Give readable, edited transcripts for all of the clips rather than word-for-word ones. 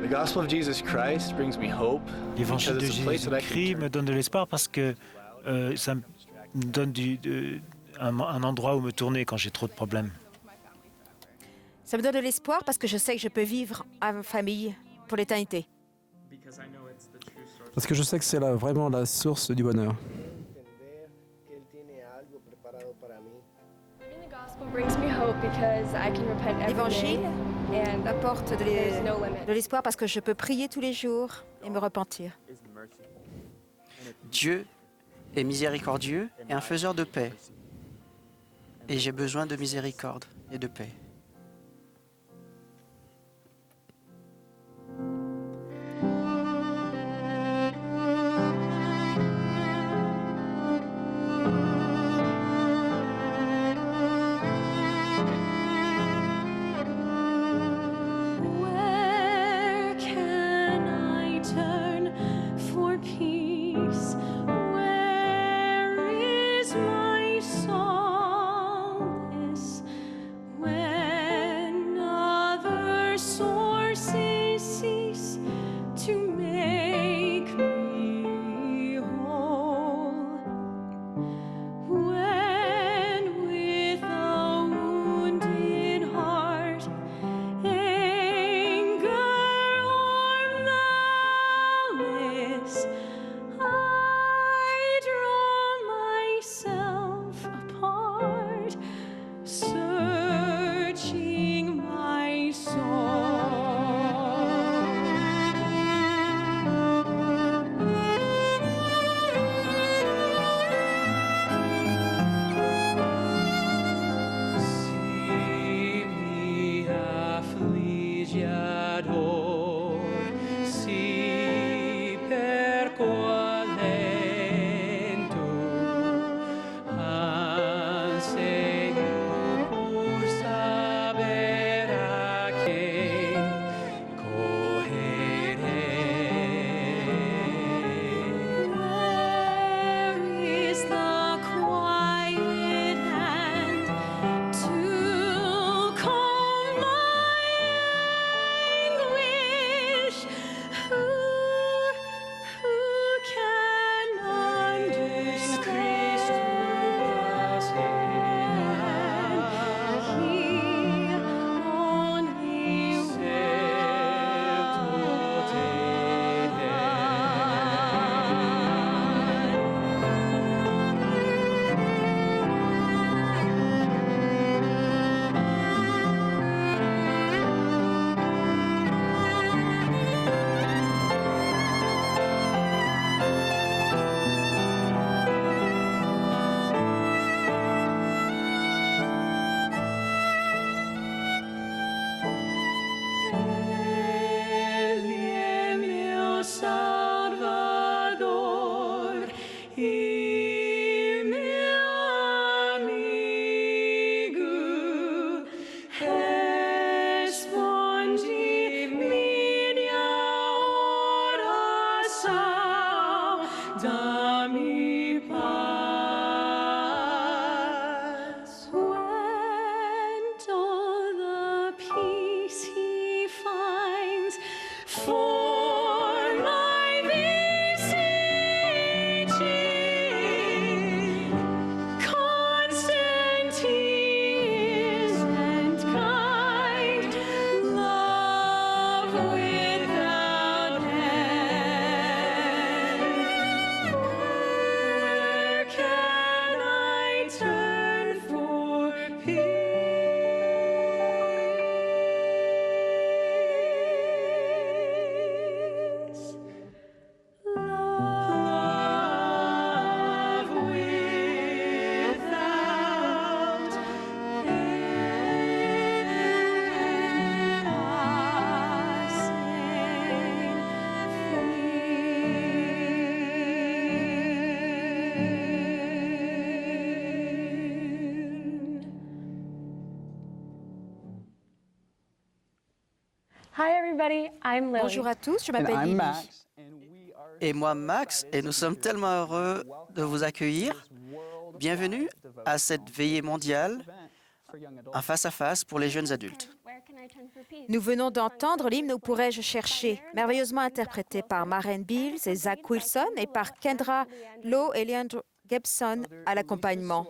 The gospel of Jesus Christ brings me hope. L'évangile de Jésus-Christ me donne de l'espoir parce que ça me donne un endroit où me tourner quand j'ai trop de problèmes. Ça me donne de l'espoir parce que je sais que je peux vivre en famille pour l'éternité. Parce que je sais que c'est vraiment la source du bonheur. L'évangile m'apporte de l'espoir parce que je peux prier tous les jours et me repentir. Dieu est miséricordieux et un faiseur de paix. Et j'ai besoin de miséricorde et de paix. Bonjour à tous, je m'appelle Lily. et moi Max, et nous sommes tellement heureux de vous accueillir. Bienvenue à cette veillée mondiale en face-à-face pour les jeunes adultes. Nous venons d'entendre l'hymne Où pourrais-je chercher, merveilleusement interprété par Maren Bills et Zach Wilson et par Kendra Lowe et Leandro Gibson à l'accompagnement.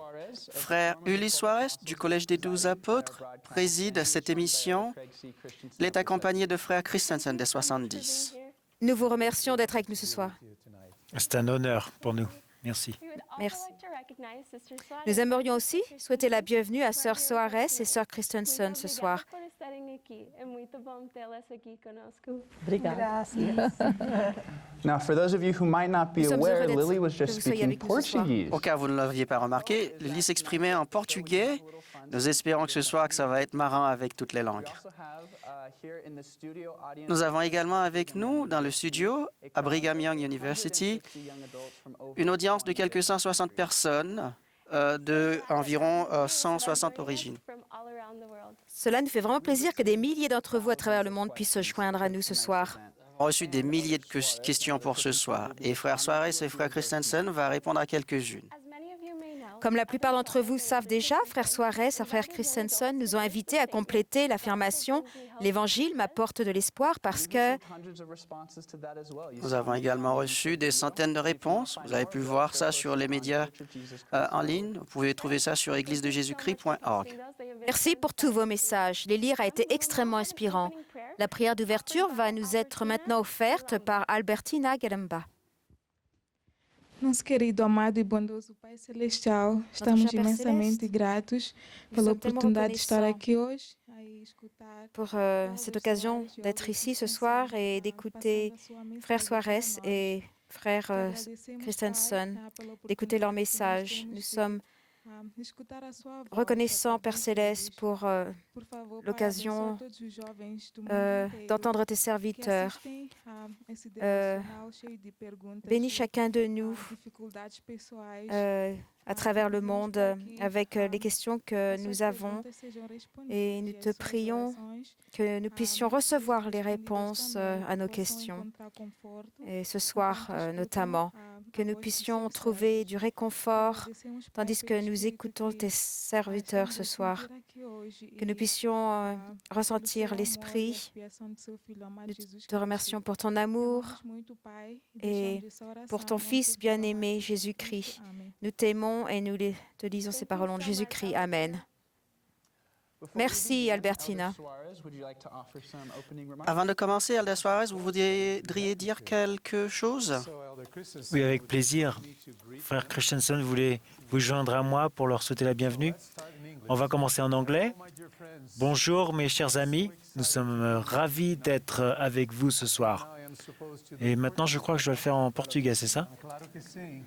Frère Ulysse Suarez du Collège des 12 Apôtres préside cette émission. Il est accompagné de frère Christensen des 70. Nous vous remercions d'être avec nous ce soir. C'est un honneur pour nous. Merci. Merci. Nous aimerions aussi souhaiter la bienvenue à Sœur Soares et Sœur Christensen ce soir. Now, for those of you who might not be Nous sommes aware, heureux d'être- Lily was que just vous soyez speaking avec nous ce soir. Portuguese. Au cas où vous ne l'aviez pas remarqué, Lily s'exprimait en portugais. Nous espérons que ce soir que ça va être marrant avec toutes les langues. Nous avons également avec nous, dans le studio, à Brigham Young University, une audience de quelques 160 personnes de environ 160 origines. Cela nous fait vraiment plaisir que des milliers d'entre vous à travers le monde puissent se joindre à nous ce soir. On a reçu des milliers de questions pour ce soir et frère Suarez et frère Christensen va répondre à quelques-unes. Comme la plupart d'entre vous savent déjà, frère Suarez et frère Christensen nous ont invités à compléter l'affirmation « L'Évangile m'apporte de l'espoir » parce que Nous avons également reçu des centaines de réponses. Vous avez pu voir ça sur les médias en ligne. Vous pouvez trouver ça sur églisedejésuschrist.org. merci pour tous vos messages. Les lire a été extrêmement inspirant. La prière d'ouverture va nous être maintenant offerte par Albertina Galamba. Nosso querido, amado e bondoso Pai Celestial, estamos cher Père imensamente Céleste, gratos nous pela sommes tellement oportunidade de estar reconnaissants aqui hoje e escutar pour cette occasion d'être ici ce soir et d'écouter frère Suarez et frère Christensen, d'écouter leur message. Nous sommes reconnaissants, Père Céleste, pour l'occasion d'entendre tes serviteurs. Bénis chacun de nous à travers le monde avec les questions que nous avons et nous te prions que nous puissions recevoir les réponses à nos questions. Et ce soir notamment, que nous puissions trouver du réconfort tandis que nous écoutons tes serviteurs ce soir, que nous puissions ressentir l'Esprit. Nous te remercions pour ton amour et pour ton Fils bien-aimé Jésus-Christ. Nous t'aimons et nous te disons ces paroles en Jésus-Christ. Amen. Merci, Albertina. Avant de commencer, Elder Suarez, vous voudriez dire quelque chose? Oui, avec plaisir. Frère Christensen voulait vous joindre à moi pour leur souhaiter la bienvenue. On va commencer en anglais. Bonjour mes chers amis, nous sommes ravis d'être avec vous ce soir. Et maintenant, je crois que je dois le faire en portugais, c'est ça?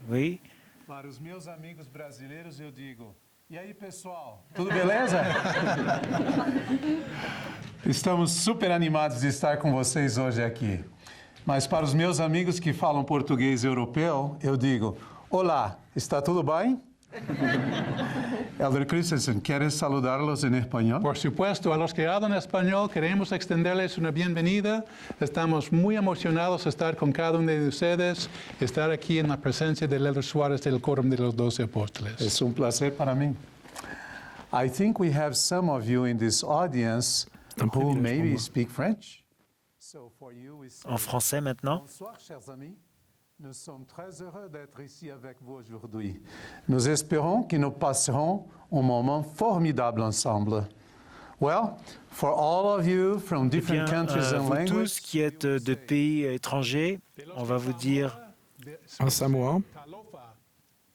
Oui. Para os meus amigos brasileiros, eu digo: E aí, pessoal? Tudo beleza? Estamos super animados de estar com vocês hoje aqui. Mas para os meus amigos que falam português europeu, eu digo: Olá, está tudo bem? Elder Christensen, ¿quieres saludarlos en español? Por supuesto, a los que hablan español queremos extenderles una bienvenida. Estamos muy emocionados de estar con cada uno de ustedes, estar aquí en la presencia del Elder Suárez del Quórum de los 12 Apóstoles. Es un placer para mí. I think we have some of you in this audience Un who privilège pour maybe moi. speak French. So for you, we say En français maintenant. bonsoir, chers amis. Nous sommes très heureux d'être ici avec vous aujourd'hui. Nous espérons que nous passerons un moment formidable ensemble. Well, for all of you from Eh different bien, countries and vous tous languages, qui êtes de pays étrangers, on va vous dire Un samoa, Talofa,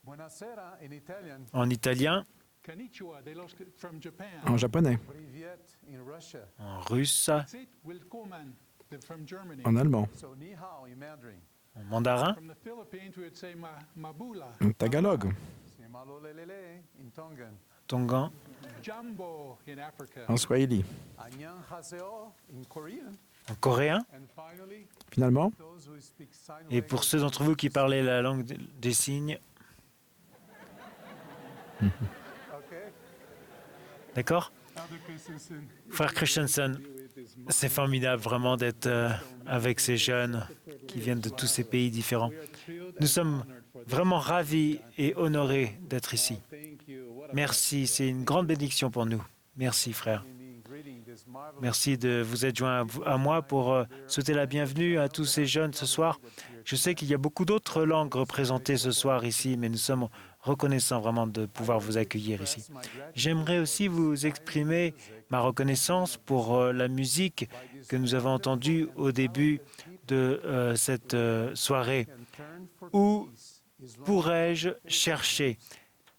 buonasera in Italian, en italien, konnichiwa de los from Japan. en japonais, privyet in Russia, en russe, Sit willkommen from Germany. en allemand, so ni hao in Mandarin, en mandarin, From the Philippines, we would say mabula, en tagalog, si malolelele in Tongan, tongan, jumbo in Africa. en swahili. annyeonghaseyo in Korean, en coréen. and finally, Finalement, those who speak sign Et pour ceux d'entre vous qui parlaient la langue des signes, Okay. d'accord? Frère Christensen, c'est formidable vraiment d'être avec ces jeunes qui viennent de tous ces pays différents. Nous sommes vraiment ravis et honorés d'être ici. Merci, c'est une grande bénédiction pour nous. Merci, frère. Merci de vous être joint à moi pour souhaiter la bienvenue à tous ces jeunes ce soir. Je sais qu'il y a beaucoup d'autres langues représentées ce soir ici, mais nous sommes reconnaissants vraiment de pouvoir vous accueillir ici. J'aimerais aussi vous exprimer ma reconnaissance pour la musique que nous avons entendue au début de cette soirée. Où pourrais-je chercher?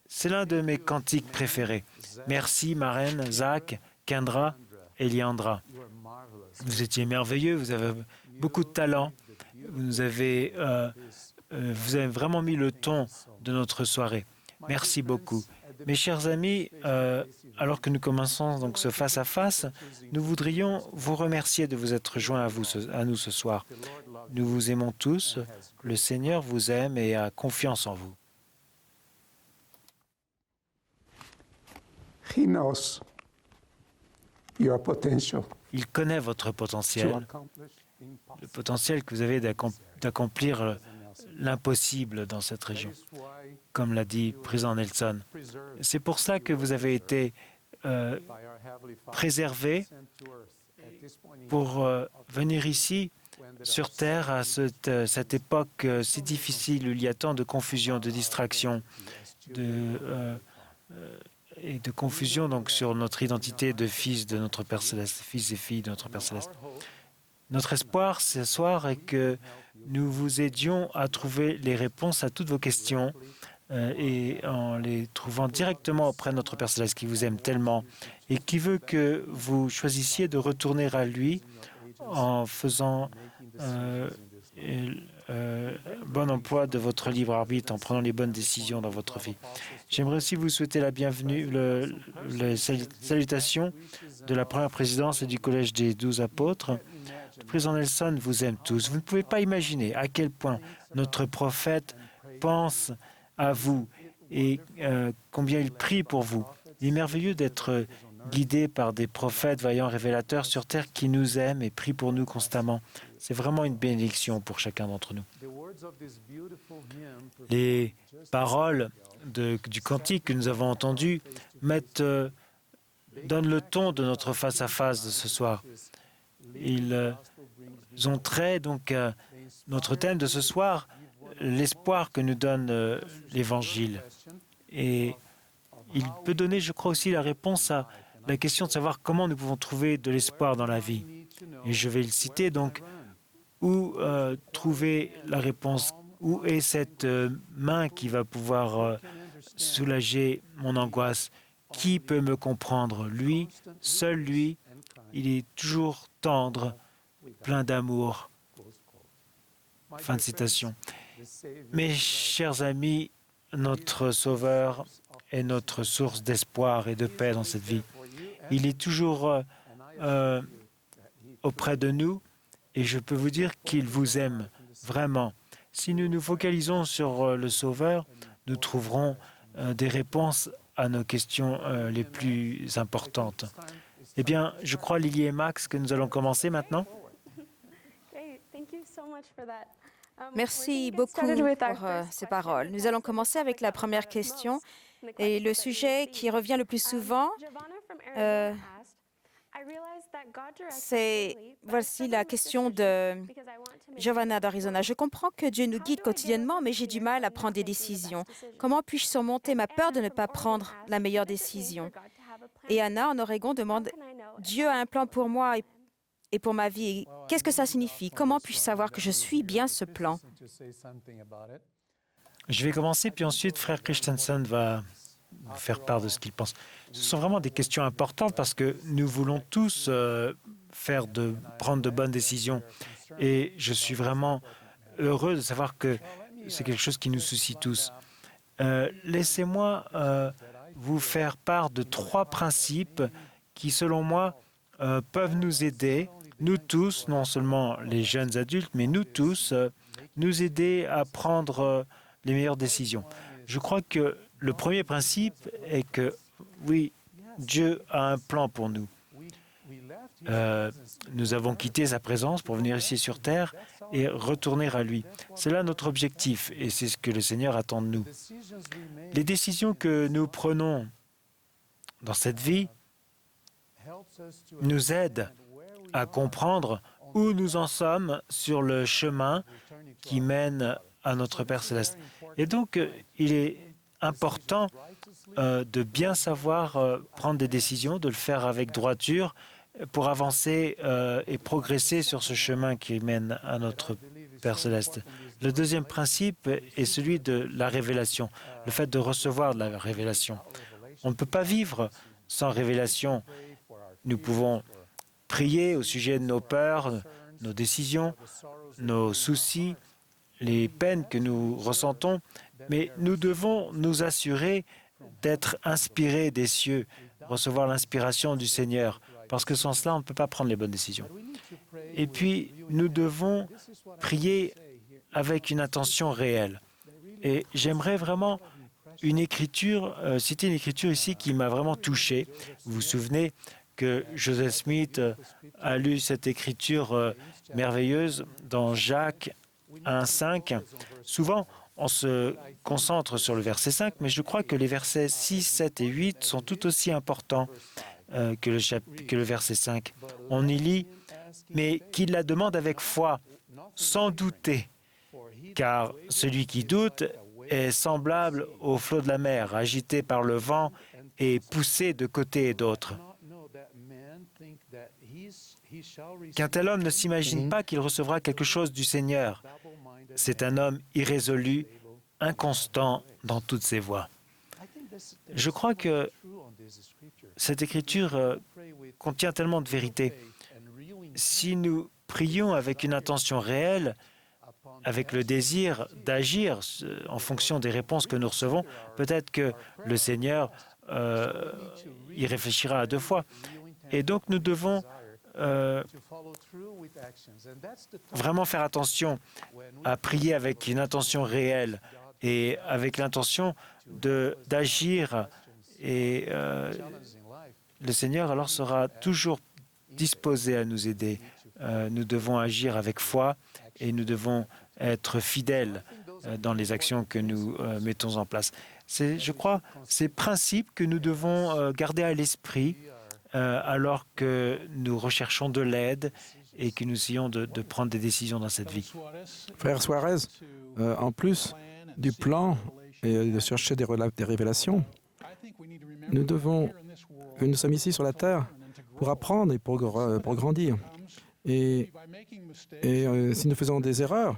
C'est l'un de mes cantiques préférés. Merci, Marraine, Zach, Kendra et Liandra. Vous étiez merveilleux, vous avez beaucoup de talent. Vous avez vraiment mis le ton de notre soirée. Merci beaucoup. Mes chers amis, alors que nous commençons donc ce face-à-face, nous voudrions vous remercier de vous être joints à nous ce soir. Nous vous aimons tous. Le Seigneur vous aime et a confiance en vous. He knows your potential Il connaît votre to potentiel, accomplish le potentiel que vous avez d'accomplir l'impossible dans cette région, comme l'a dit le président Nelson. C'est pour ça que vous avez été préservé pour venir ici, sur Terre, à cette époque si difficile où il y a tant de confusion, de distraction, et de confusion donc sur notre identité de fils de notre Père Céleste, fils et filles de notre Père Céleste. Notre espoir ce soir est que nous vous aidions à trouver les réponses à toutes vos questions et en les trouvant directement auprès de notre Père Céleste qui vous aime tellement et qui veut que vous choisissiez de retourner à lui en faisant bon emploi de votre libre arbitre, en prenant les bonnes décisions dans votre vie. J'aimerais aussi vous souhaiter la bienvenue, les salutations de la première présidence et du Collège des 12 apôtres. Le président Nelson vous aime tous. Vous ne pouvez pas imaginer à quel point notre prophète pense à vous et combien il prie pour vous. Il est merveilleux d'être guidé par des prophètes vaillants révélateurs sur terre qui nous aiment et prient pour nous constamment. C'est vraiment une bénédiction pour chacun d'entre nous. Les paroles du cantique que nous avons entendu donnent le ton de notre face-à-face de ce soir. Ils ont trait donc à notre thème de ce soir, l'espoir que nous donne l'Évangile. Et il peut donner, je crois aussi, la réponse à la question de savoir comment nous pouvons trouver de l'espoir dans la vie. Et je vais le citer donc, où trouver la réponse? Où est cette main qui va pouvoir soulager mon angoisse? Qui peut me comprendre? Lui, seul lui, il est toujours tendre, plein d'amour. Fin de citation. Mes chers amis, notre Sauveur est notre source d'espoir et de paix dans cette vie. Il est toujours auprès de nous et je peux vous dire qu'il vous aime vraiment. Si nous nous focalisons sur le Sauveur, nous trouverons des réponses à nos questions les plus importantes. Eh bien, je crois, Lily et Max, que nous allons commencer maintenant. Merci beaucoup pour ces paroles. Nous allons commencer avec la première question. Et le sujet qui revient le plus souvent, voici la question de Giovanna d'Arizona. Je comprends que Dieu nous guide quotidiennement, mais j'ai du mal à prendre des décisions. Comment puis-je surmonter ma peur de ne pas prendre la meilleure décision? Et Anna, en Oregon, demande, Dieu a un plan pour moi et pour ma vie. Qu'est-ce que ça signifie? Comment puis-je savoir que je suis bien ce plan? Je vais commencer, puis ensuite, Frère Christensen va faire part de ce qu'il pense. Ce sont vraiment des questions importantes parce que nous voulons tous prendre de bonnes décisions. Et je suis vraiment heureux de savoir que c'est quelque chose qui nous soucie tous. Laissez-moi vous faire part de 3 principes qui, selon moi, peuvent nous aider, nous tous, non seulement les jeunes adultes, mais nous tous, nous aider à prendre les meilleures décisions. Je crois que le premier principe est que, oui, Dieu a un plan pour nous. Nous avons quitté sa présence pour venir ici sur terre et retourner à lui. C'est là notre objectif et c'est ce que le Seigneur attend de nous. Les décisions que nous prenons dans cette vie nous aident à comprendre où nous en sommes sur le chemin qui mène à notre Père Céleste. Et donc, il est important de bien savoir prendre des décisions, de le faire avec droiture pour avancer et progresser sur ce chemin qui mène à notre Père Céleste. Le deuxième principe est celui de la révélation, le fait de recevoir de la révélation. On ne peut pas vivre sans révélation. Nous pouvons prier au sujet de nos peurs, nos décisions, nos soucis, les peines que nous ressentons, mais nous devons nous assurer d'être inspirés des cieux, recevoir l'inspiration du Seigneur, parce que sans cela, on ne peut pas prendre les bonnes décisions. Et puis, nous devons prier avec une intention réelle. Et j'aimerais vraiment citer une écriture ici qui m'a vraiment touché. Vous vous souvenez que Joseph Smith a lu cette écriture merveilleuse dans Jacques 1,5. Souvent, on se concentre sur le verset 5, mais je crois que les versets 6, 7 et 8 sont tout aussi importants que le verset 5. On y lit « Mais qu'il la demande avec foi, sans douter, car celui qui doute est semblable au flot de la mer, agité par le vent et poussé de côté et d'autre. Qu'un tel homme ne s'imagine pas qu'il recevra quelque chose du Seigneur. C'est un homme irrésolu, inconstant dans toutes ses voies. » Je crois que cette écriture contient tellement de vérité. Si nous prions avec une intention réelle, avec le désir d'agir en fonction des réponses que nous recevons, peut-être que le Seigneur y réfléchira à deux fois. Et donc nous devons vraiment faire attention à prier avec une intention réelle et avec l'intention d'agir. Et le Seigneur alors sera toujours disposé à nous aider. Nous devons agir avec foi et nous devons être fidèles dans les actions que nous mettons en place. C'est, je crois, ces principes que nous devons garder à l'esprit alors que nous recherchons de l'aide et que nous essayons de prendre des décisions dans cette vie. Frère Suarez, en plus du plan et de chercher des révélations, nous sommes ici sur la terre pour apprendre et pour grandir. Et si nous faisons des erreurs,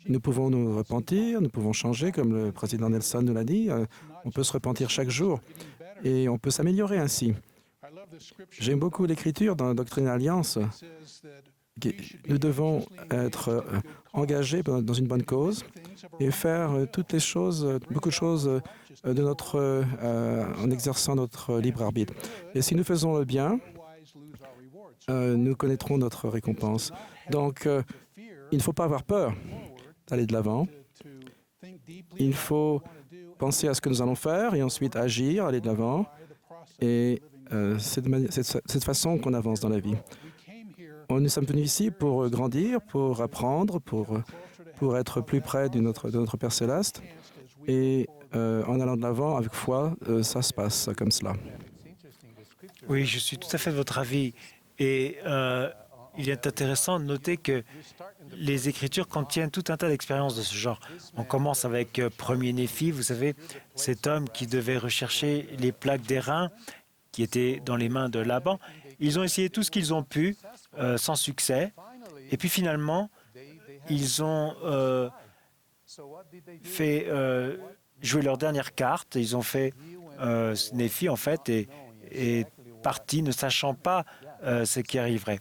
nous pouvons nous repentir, nous pouvons changer, comme le président Nelson nous l'a dit. On peut se repentir chaque jour et on peut s'améliorer ainsi. J'aime beaucoup l'écriture dans la Doctrine et Alliance. Nous devons être engagés dans une bonne cause et faire toutes les choses, beaucoup de choses en exerçant notre libre arbitre. Et si nous faisons le bien, nous connaîtrons notre récompense. Donc, il ne faut pas avoir peur d'aller de l'avant. Il faut penser à ce que nous allons faire et ensuite agir, aller de l'avant. Et c'est de cette façon qu'on avance dans la vie. Nous sommes venus ici pour grandir, pour apprendre, pour être plus près de notre Père Céleste. Et en allant de l'avant avec foi, ça se passe comme cela. Oui, je suis tout à fait de votre avis. Et il est intéressant de noter que les Écritures contiennent tout un tas d'expériences de ce genre. On commence avec premier Néphi, vous savez, cet homme qui devait rechercher les plaques d'airain qui étaient dans les mains de Laban. Ils ont essayé tout ce qu'ils ont pu, sans succès. Et puis finalement, ils ont fait jouer leur dernière carte. Ils ont fait Néphi, en fait, et parti, ne sachant pas ce qui arriverait.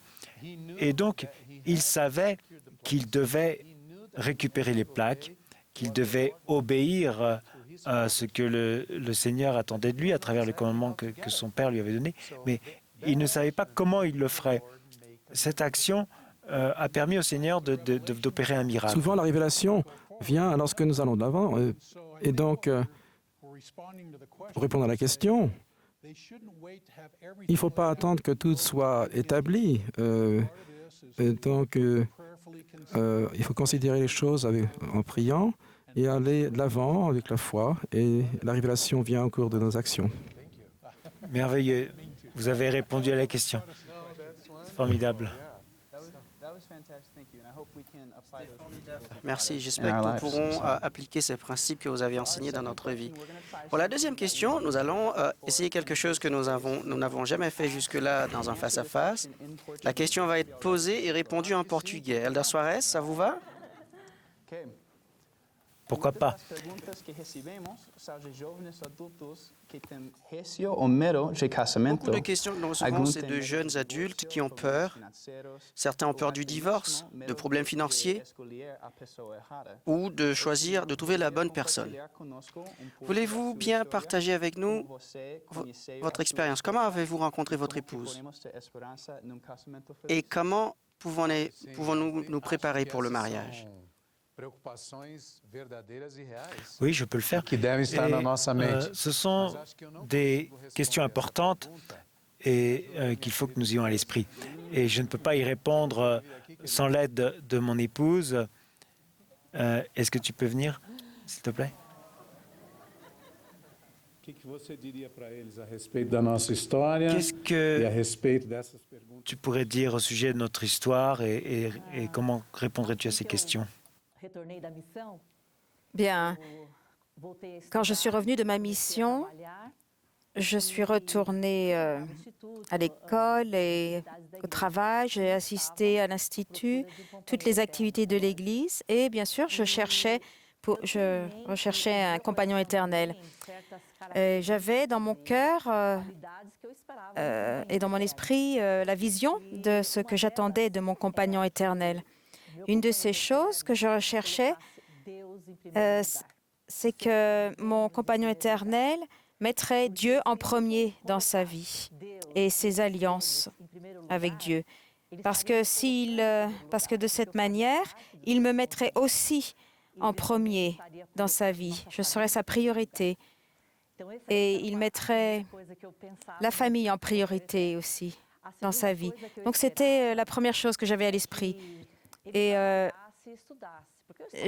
Et donc, il savait qu'il devait récupérer les plaques, qu'il devait obéir à ce que le Seigneur attendait de lui à travers les commandements que son Père lui avait donnés, mais il ne savait pas comment il le ferait. Cette action a permis au Seigneur d'opérer un miracle. Souvent, la révélation vient lorsque nous allons de l'avant. Et donc, pour répondre à la question, Il ne faut pas attendre que tout soit établi. Donc, il faut considérer les choses en priant et aller de l'avant avec la foi. Et la révélation vient au cours de nos actions. Merveilleux. Vous avez répondu à la question. C'est formidable. Merci. J'espère que nous pourrons appliquer ces principes que vous avez enseignés dans notre vie. Pour la deuxième question, nous allons essayer quelque chose que nous n'avons jamais fait jusque-là dans un face-à-face. La question va être posée et répondue en portugais. Elder Soares, ça vous va? Pourquoi pas? Beaucoup de questions que nous recevons, c'est de jeunes adultes qui ont peur. Certains ont peur du divorce, de problèmes financiers ou de choisir, de trouver la bonne personne. Voulez-vous bien partager avec nous votre expérience? Comment avez-vous rencontré votre épouse? Et comment pouvons-nous nous préparer pour le mariage? Oui, je peux le faire. Ce sont des questions importantes et qu'il faut que nous ayons à l'esprit. Et je ne peux pas y répondre sans l'aide de mon épouse. Est-ce que tu peux venir, s'il te plaît? Qu'est-ce que tu pourrais dire au sujet de notre histoire et comment répondrais-tu à ces questions? Bien, quand je suis revenue de ma mission, je suis retournée à l'école et au travail. J'ai assisté à l'Institut, toutes les activités de l'Église et bien sûr, je recherchais un compagnon éternel. J'avais dans mon cœur et dans mon esprit la vision de ce que j'attendais de mon compagnon éternel. Une de ces choses que je recherchais, c'est que mon compagnon éternel mettrait Dieu en premier dans sa vie et ses alliances avec Dieu. Parce que de cette manière, il me mettrait aussi en premier dans sa vie. Je serais sa priorité. Et il mettrait la famille en priorité aussi dans sa vie. Donc c'était la première chose que j'avais à l'esprit. Et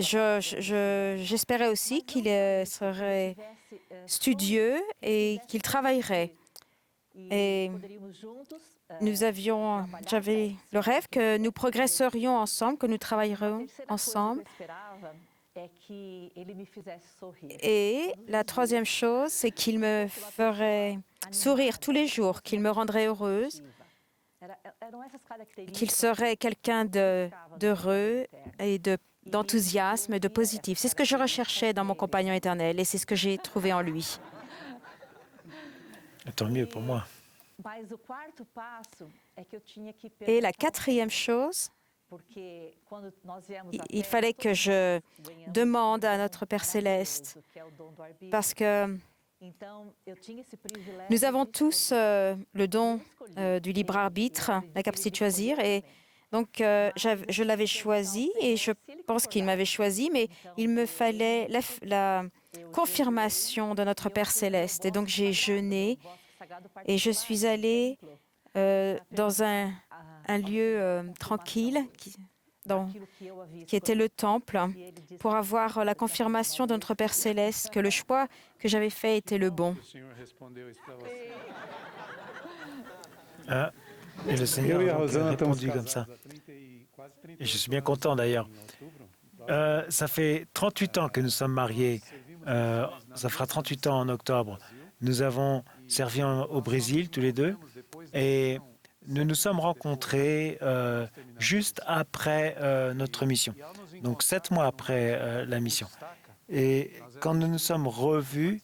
j'espérais aussi qu'il serait studieux et qu'il travaillerait. Et j'avais le rêve que nous progresserions ensemble, que nous travaillerions ensemble. Et la troisième chose, c'est qu'il me ferait sourire tous les jours, qu'il me rendrait heureuse, qu'il serait quelqu'un d'heureux et d'enthousiasme et de positif. C'est ce que je recherchais dans mon compagnon éternel et c'est ce que j'ai trouvé en lui. Tant mieux pour moi. Et la quatrième chose, il fallait que je demande à notre Père céleste, parce que nous avons tous le don du libre arbitre, la capacité de choisir, et donc je l'avais choisi et je pense qu'il m'avait choisi, mais il me fallait la confirmation de notre Père céleste. Et donc j'ai jeûné et je suis allée dans un lieu tranquille qui était le temple, pour avoir la confirmation de notre Père céleste que le choix que j'avais fait était le bon. Et le Seigneur a répondu comme ça. Et je suis bien content d'ailleurs. Ça fait 38 ans que nous sommes mariés. Ça fera 38 ans en octobre. Nous avons servi au Brésil tous les deux et nous nous sommes rencontrés juste après notre mission, donc 7 mois après la mission. Et quand nous nous sommes revus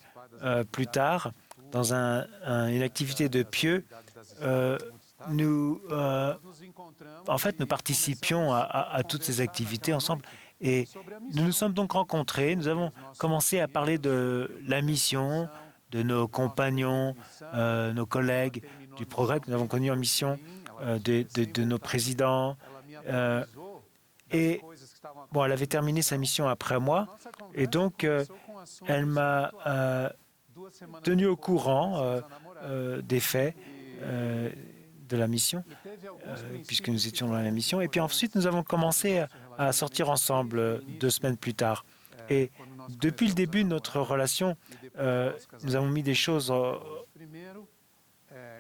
plus tard dans une activité de pieux, nous participions à toutes ces activités ensemble. Et nous nous sommes donc rencontrés, nous avons commencé à parler de la mission, de nos compagnons, nos collègues, du progrès que nous avons connu en mission, de nos présidents. Et bon, elle avait terminé sa mission après moi, et donc elle m'a tenus au courant des faits de la mission, puisque nous étions dans la mission. Et puis ensuite, nous avons commencé à sortir ensemble 2 semaines plus tard. Et depuis le début de notre relation, nous avons mis des choses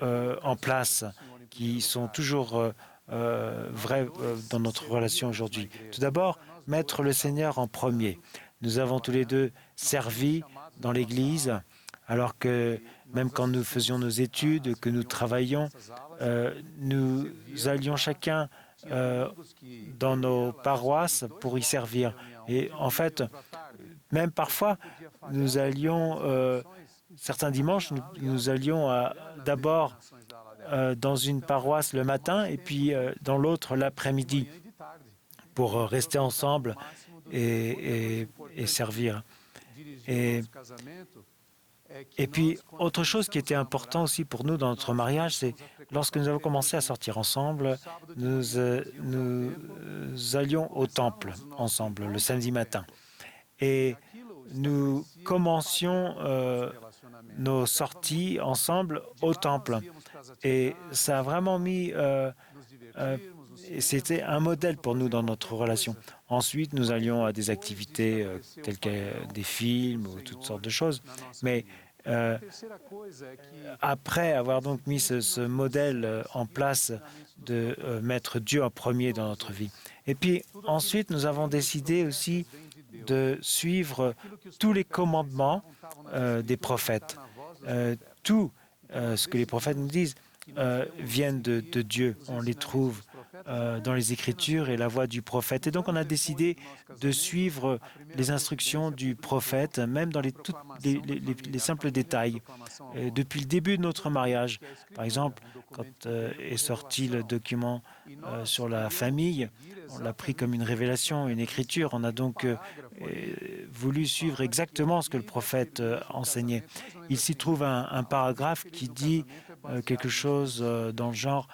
en place qui sont toujours vraies dans notre relation aujourd'hui. Tout d'abord, mettre le Seigneur en premier. Nous avons tous les deux servi dans l'Église, alors que même quand nous faisions nos études, que nous travaillions, nous allions chacun dans nos paroisses pour y servir. Et en fait, même parfois, nous allions, certains dimanches, nous allions d'abord dans une paroisse le matin et puis dans l'autre l'après-midi pour rester ensemble et servir. Et puis, autre chose qui était important aussi pour nous dans notre mariage, c'est lorsque nous avons commencé à sortir ensemble, nous allions au temple ensemble le samedi matin. Et nous commencions nos sorties ensemble au temple. Et ça a vraiment mis... c'était un modèle pour nous dans notre relation. Ensuite, nous allions à des activités telles que des films ou toutes sortes de choses. Mais après avoir donc mis ce modèle en place de mettre Dieu en premier dans notre vie. Et puis ensuite, nous avons décidé aussi de suivre tous les commandements des prophètes. Tout ce que les prophètes nous disent viennent de Dieu. On les trouve dans les Écritures et la voix du prophète. Et donc, on a décidé de suivre les instructions du prophète, même dans les simples détails. Depuis le début de notre mariage, par exemple, quand est sorti le document sur la famille, on l'a pris comme une révélation, une écriture. On a donc voulu suivre exactement ce que le prophète enseignait. Il s'y trouve un paragraphe qui dit quelque chose dans le genre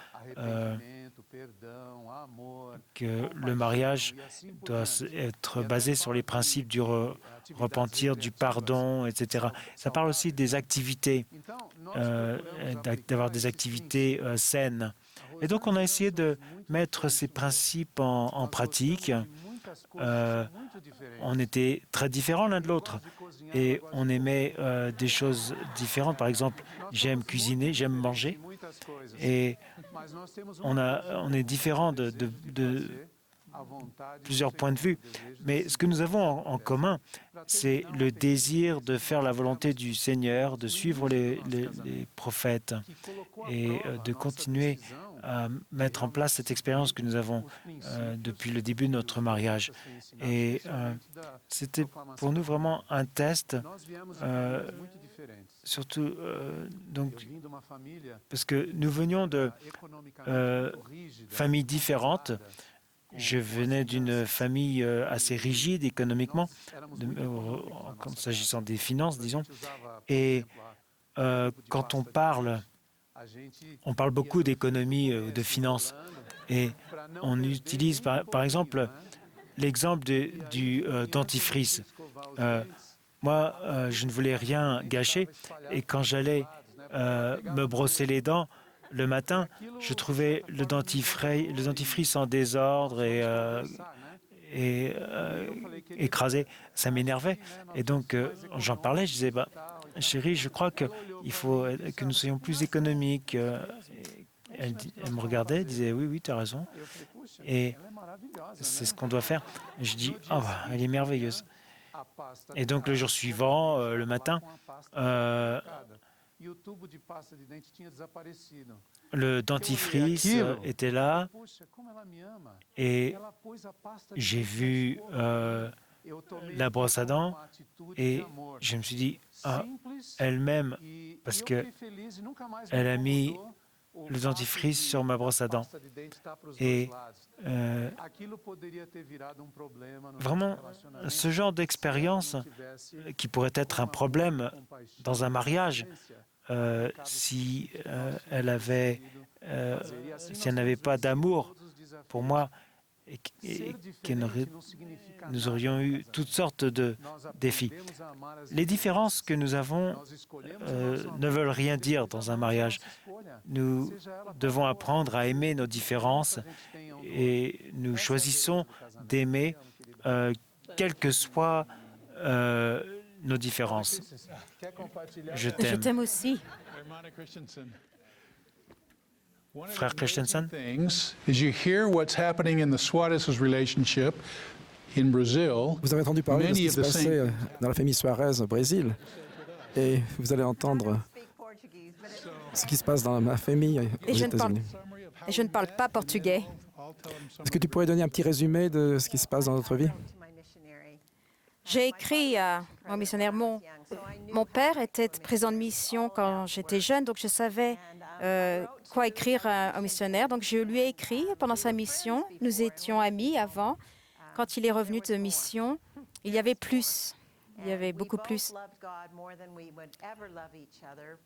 que le mariage doit être basé sur les principes du repentir, du pardon, etc. Ça parle aussi des activités, d'avoir des activités saines. Et donc, on a essayé de mettre ces principes en pratique. On était très différents l'un de l'autre et on aimait des choses différentes. Par exemple, j'aime cuisiner, j'aime manger et on est différents de plusieurs points de vue. Mais ce que nous avons en commun, c'est le désir de faire la volonté du Seigneur, de suivre les prophètes et de continuer à mettre en place cette expérience que nous avons depuis le début de notre mariage. Et c'était pour nous vraiment un test, surtout donc, parce que nous venions de familles différentes. Je venais d'une famille assez rigide économiquement, s'agissant des finances, disons. Et quand on parle beaucoup d'économie, de finances. Et on utilise, par exemple, l'exemple du dentifrice. Moi, je ne voulais rien gâcher. Et quand j'allais me brosser les dents, le matin, je trouvais le dentifrice en désordre et écrasé. Ça m'énervait. Et donc, j'en parlais, je disais, chérie, je crois qu'il faut que nous soyons plus économiques. Elle me regardait, elle disait, oui, tu as raison. Et c'est ce qu'on doit faire. Et je dis, elle est merveilleuse. Et donc, le jour suivant, le matin, le dentifrice était là et j'ai vu la brosse à dents et je me suis dit, elle m'aime parce qu'elle a mis le dentifrice sur ma brosse à dents. Et vraiment, ce genre d'expérience qui pourrait être un problème dans un mariage, si elle n'avait pas d'amour pour moi nous aurions eu toutes sortes de défis. Les différences que nous avons ne veulent rien dire dans un mariage. Nous devons apprendre à aimer nos différences et nous choisissons d'aimer quelles que soient nos différences. Je Je t'aime. t'aime aussi. Frère Christensen, Is you hear what's happening in the Suarez relationship in Brazil. Vous avez entendu parler de ce Many qui of se the passait same- dans la famille Suarez au Brésil. Et vous allez entendre ce qui se passe dans ma famille aux Et je ne parle- États-Unis. Et je ne parle pas portugais. Est-ce que tu pourrais donner un petit résumé de ce qui se passe dans notre vie? J'ai écrit à mon missionnaire. Mon père était présent de mission quand j'étais jeune, donc je savais quoi écrire à un missionnaire. Donc je lui ai écrit pendant sa mission. Nous étions amis avant. Quand il est revenu de mission, il y avait plus. Il y avait beaucoup plus.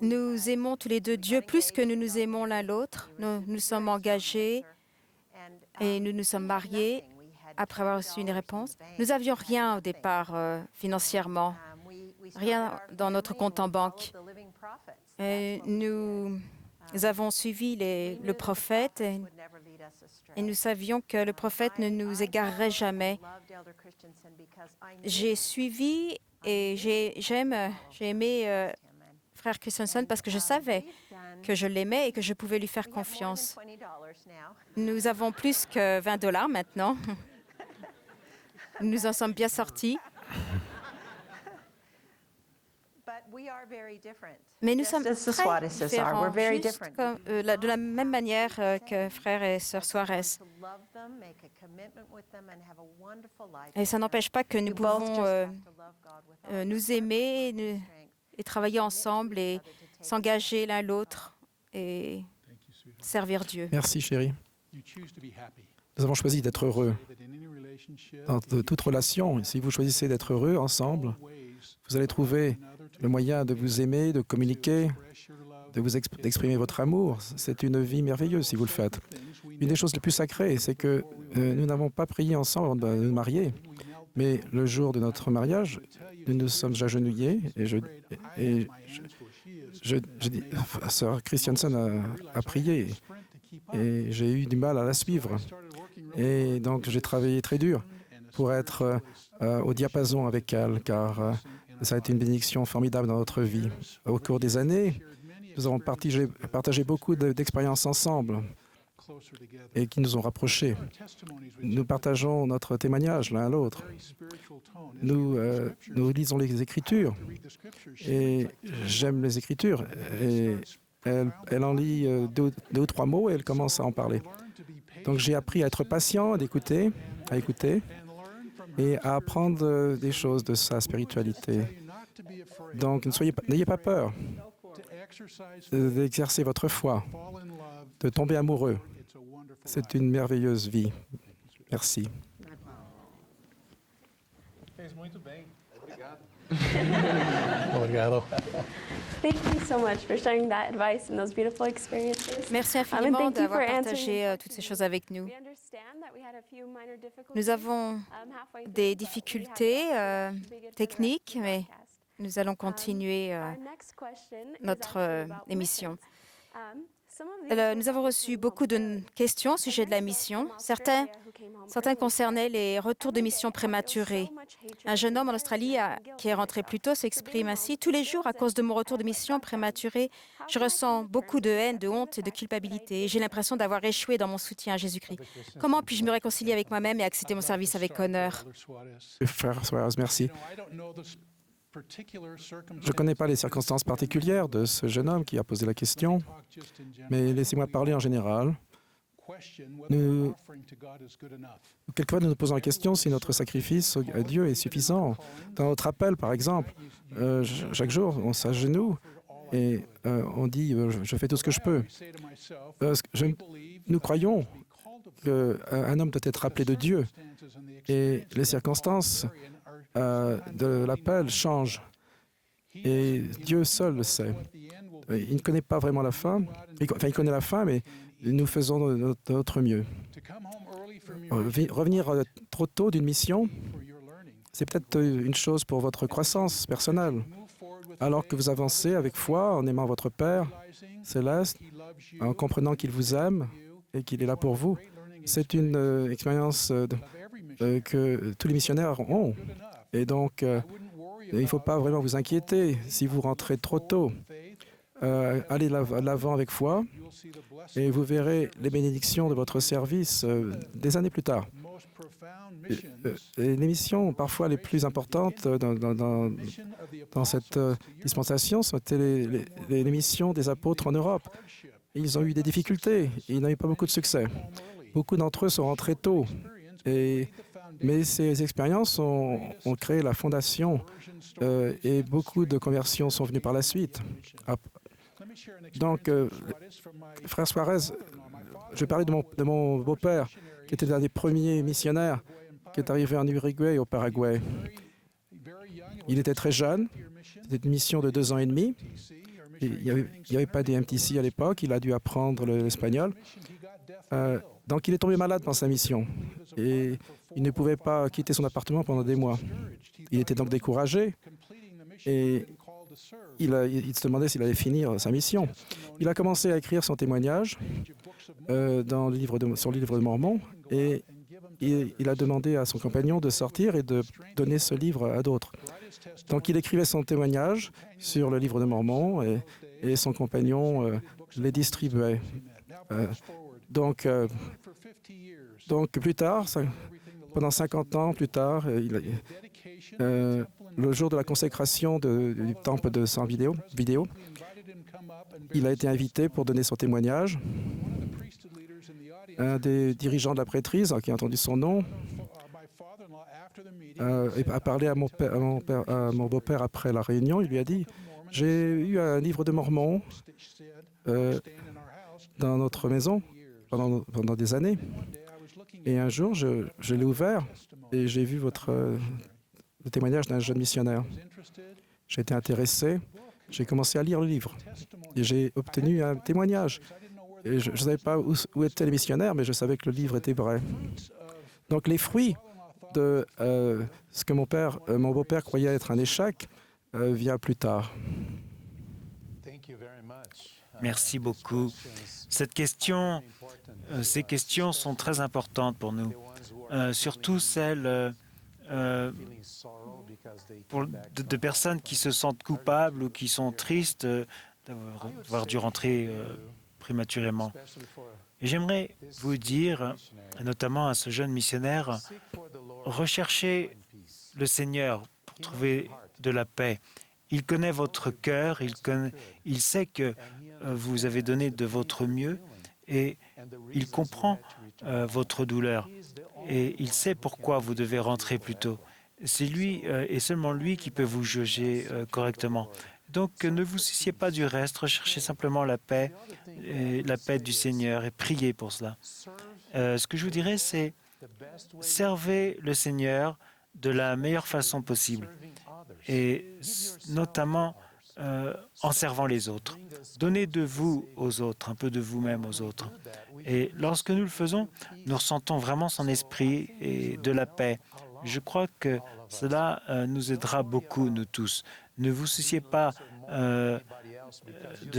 Nous aimons tous les deux Dieu plus que nous nous aimons l'un l'autre. Nous nous sommes engagés et nous nous sommes mariés après avoir reçu une réponse. Nous n'avions rien au départ financièrement, rien dans notre compte en banque. Et nous avons suivi le prophète et nous savions que le prophète ne nous égarerait jamais. J'ai suivi et j'ai aimé Frère Christensen parce que je savais que je l'aimais et que je pouvais lui faire confiance. Nous avons plus que 20 $ maintenant. Nous en sommes bien sortis. Mais nous sommes très différents, juste comme, de la même manière que frère et sœur Suarez. Et ça n'empêche pas que nous pouvons nous aimer et travailler ensemble et s'engager l'un l'autre et servir Dieu. Merci, chérie. Nous avons choisi d'être heureux. Dans toute relation, si vous choisissez d'être heureux ensemble, vous allez trouver le moyen de vous aimer, de communiquer, d'exprimer votre amour. C'est une vie merveilleuse si vous le faites. Une des choses les plus sacrées, c'est que nous n'avons pas prié ensemble avant de nous marier, mais le jour de notre mariage, nous nous sommes agenouillés et je dis, sœur Christiansen a prié et j'ai eu du mal à la suivre. Et donc j'ai travaillé très dur pour être au diapason avec elle, car ça a été une bénédiction formidable dans notre vie. Au cours des années, nous avons partagé beaucoup d'expériences ensemble et qui nous ont rapprochés. Nous partageons notre témoignage l'un à l'autre. Nous lisons les Écritures et j'aime les Écritures. Et elle en lit deux ou trois mots et elle commence à en parler. Donc j'ai appris à être patient, à écouter et à apprendre des choses de sa spiritualité. Donc n'ayez pas peur d'exercer votre foi, de tomber amoureux. C'est une merveilleuse vie. Merci. Obrigado. Thank you so much for sharing that advice and those beautiful experiences. Merci and infiniment thank you d'avoir for partagé answering. toutes ces choses avec nous. We understand that we had a few minor difficulties, Nous avons halfway through, des but we difficultés had to be good for the techniques, mais podcast. nous allons continuer Our next question is notre actually about émission. missions. Some of these Nous avons reçu beaucoup de questions au sujet de la mission. Certaines concernaient les retours de mission prématurés. Un jeune homme en Australie qui est rentré plus tôt s'exprime ainsi. Tous les jours, à cause de mon retour de mission prématuré, je ressens beaucoup de haine, de honte et de culpabilité. J'ai l'impression d'avoir échoué dans mon soutien à Jésus-Christ. Comment puis-je me réconcilier avec moi-même et accepter mon service avec honneur? Frère Suarez, merci. Je ne connais pas les circonstances particulières de ce jeune homme qui a posé la question, mais laissez-moi parler en général. Quelquefois, nous nous posons la question si notre sacrifice à Dieu est suffisant. Dans notre appel, par exemple, chaque jour, on s'agenouille et on dit « je fais tout ce que je peux ». Nous croyons qu'un homme doit être appelé de Dieu et les circonstances de l'appel changent. Et Dieu seul le sait. Il ne connaît pas vraiment la fin. Enfin, il connaît la fin, mais nous faisons notre mieux. Revenir trop tôt d'une mission, c'est peut-être une chose pour votre croissance personnelle. Alors que vous avancez avec foi, en aimant votre Père céleste, en comprenant qu'il vous aime et qu'il est là pour vous, c'est une expérience que tous les missionnaires ont. Et donc, il ne faut pas vraiment vous inquiéter si vous rentrez trop tôt. Allez de l'avant avec foi et vous verrez les bénédictions de votre service des années plus tard. Et les missions parfois les plus importantes dans cette dispensation c'était les missions des apôtres en Europe. Ils ont eu des difficultés, ils n'ont eu pas beaucoup de succès. Beaucoup d'entre eux sont rentrés tôt, mais ces expériences ont créé la fondation et beaucoup de conversions sont venues par la suite. Donc, frère Suarez, je vais parler de mon beau-père, qui était l'un des premiers missionnaires qui est arrivé en Uruguay et au Paraguay. Il était très jeune, c'était une mission de 2 ans et demi. Il n'y avait pas des MTC à l'époque, il a dû apprendre l'espagnol. Donc il est tombé malade pendant sa mission et il ne pouvait pas quitter son appartement pendant des mois. Il était donc découragé et il se demandait s'il allait finir sa mission. Il a commencé à écrire son témoignage sur le livre de Mormon et il a demandé à son compagnon de sortir et de donner ce livre à d'autres. Donc il écrivait son témoignage sur le livre de Mormon et son compagnon les distribuait. Donc plus tard, pendant 50 ans plus tard, le jour de la consécration du temple de San Vidéo, il a été invité pour donner son témoignage. Un des dirigeants de la prêtrise, qui a entendu son nom, a parlé à mon beau-père après la réunion. Il lui a dit « J'ai eu un livre de Mormon dans notre maison pendant des années. Et un jour, je l'ai ouvert et j'ai vu le témoignage d'un jeune missionnaire. J'ai été intéressé, j'ai commencé à lire le livre et j'ai obtenu un témoignage. Et je ne savais pas où étaient les missionnaires, mais je savais que le livre était vrai. Donc les fruits de ce que mon beau-père croyait être un échec vient plus tard. Merci beaucoup. Ces questions sont très importantes pour nous, surtout celles de personnes qui se sentent coupables ou qui sont tristes d'avoir dû rentrer prématurément. Et j'aimerais vous dire, notamment à ce jeune missionnaire, recherchez le Seigneur pour trouver de la paix. Il connaît votre cœur, il sait que vous avez donné de votre mieux et il comprend votre douleur et il sait pourquoi vous devez rentrer plus tôt. C'est lui et seulement lui qui peut vous juger correctement. Donc, ne vous souciez pas du reste, recherchez simplement la paix du Seigneur et priez pour cela. Ce que je vous dirais, c'est servez le Seigneur de la meilleure façon possible et notamment en servant les autres. Donnez de vous aux autres, un peu de vous-même aux autres. Et lorsque nous le faisons, nous ressentons vraiment son esprit et de la paix. Je crois que cela nous aidera beaucoup, nous tous. Ne vous souciez pas de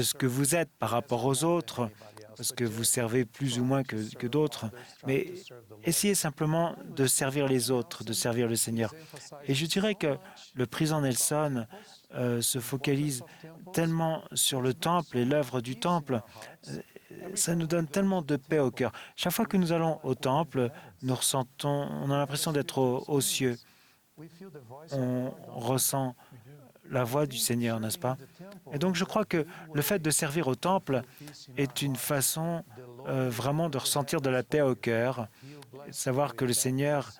ce que vous êtes par rapport aux autres, parce que vous servez plus ou moins que d'autres, mais essayez simplement de servir les autres, de servir le Seigneur. Et je dirais que le président Nelson se focalise tellement sur le temple et l'œuvre du temple, ça nous donne tellement de paix au cœur. Chaque fois que nous allons au temple, on a l'impression d'être aux cieux. On ressent la voix du Seigneur, n'est-ce pas? Et donc je crois que le fait de servir au temple est une façon vraiment de ressentir de la paix au cœur, savoir que le Seigneur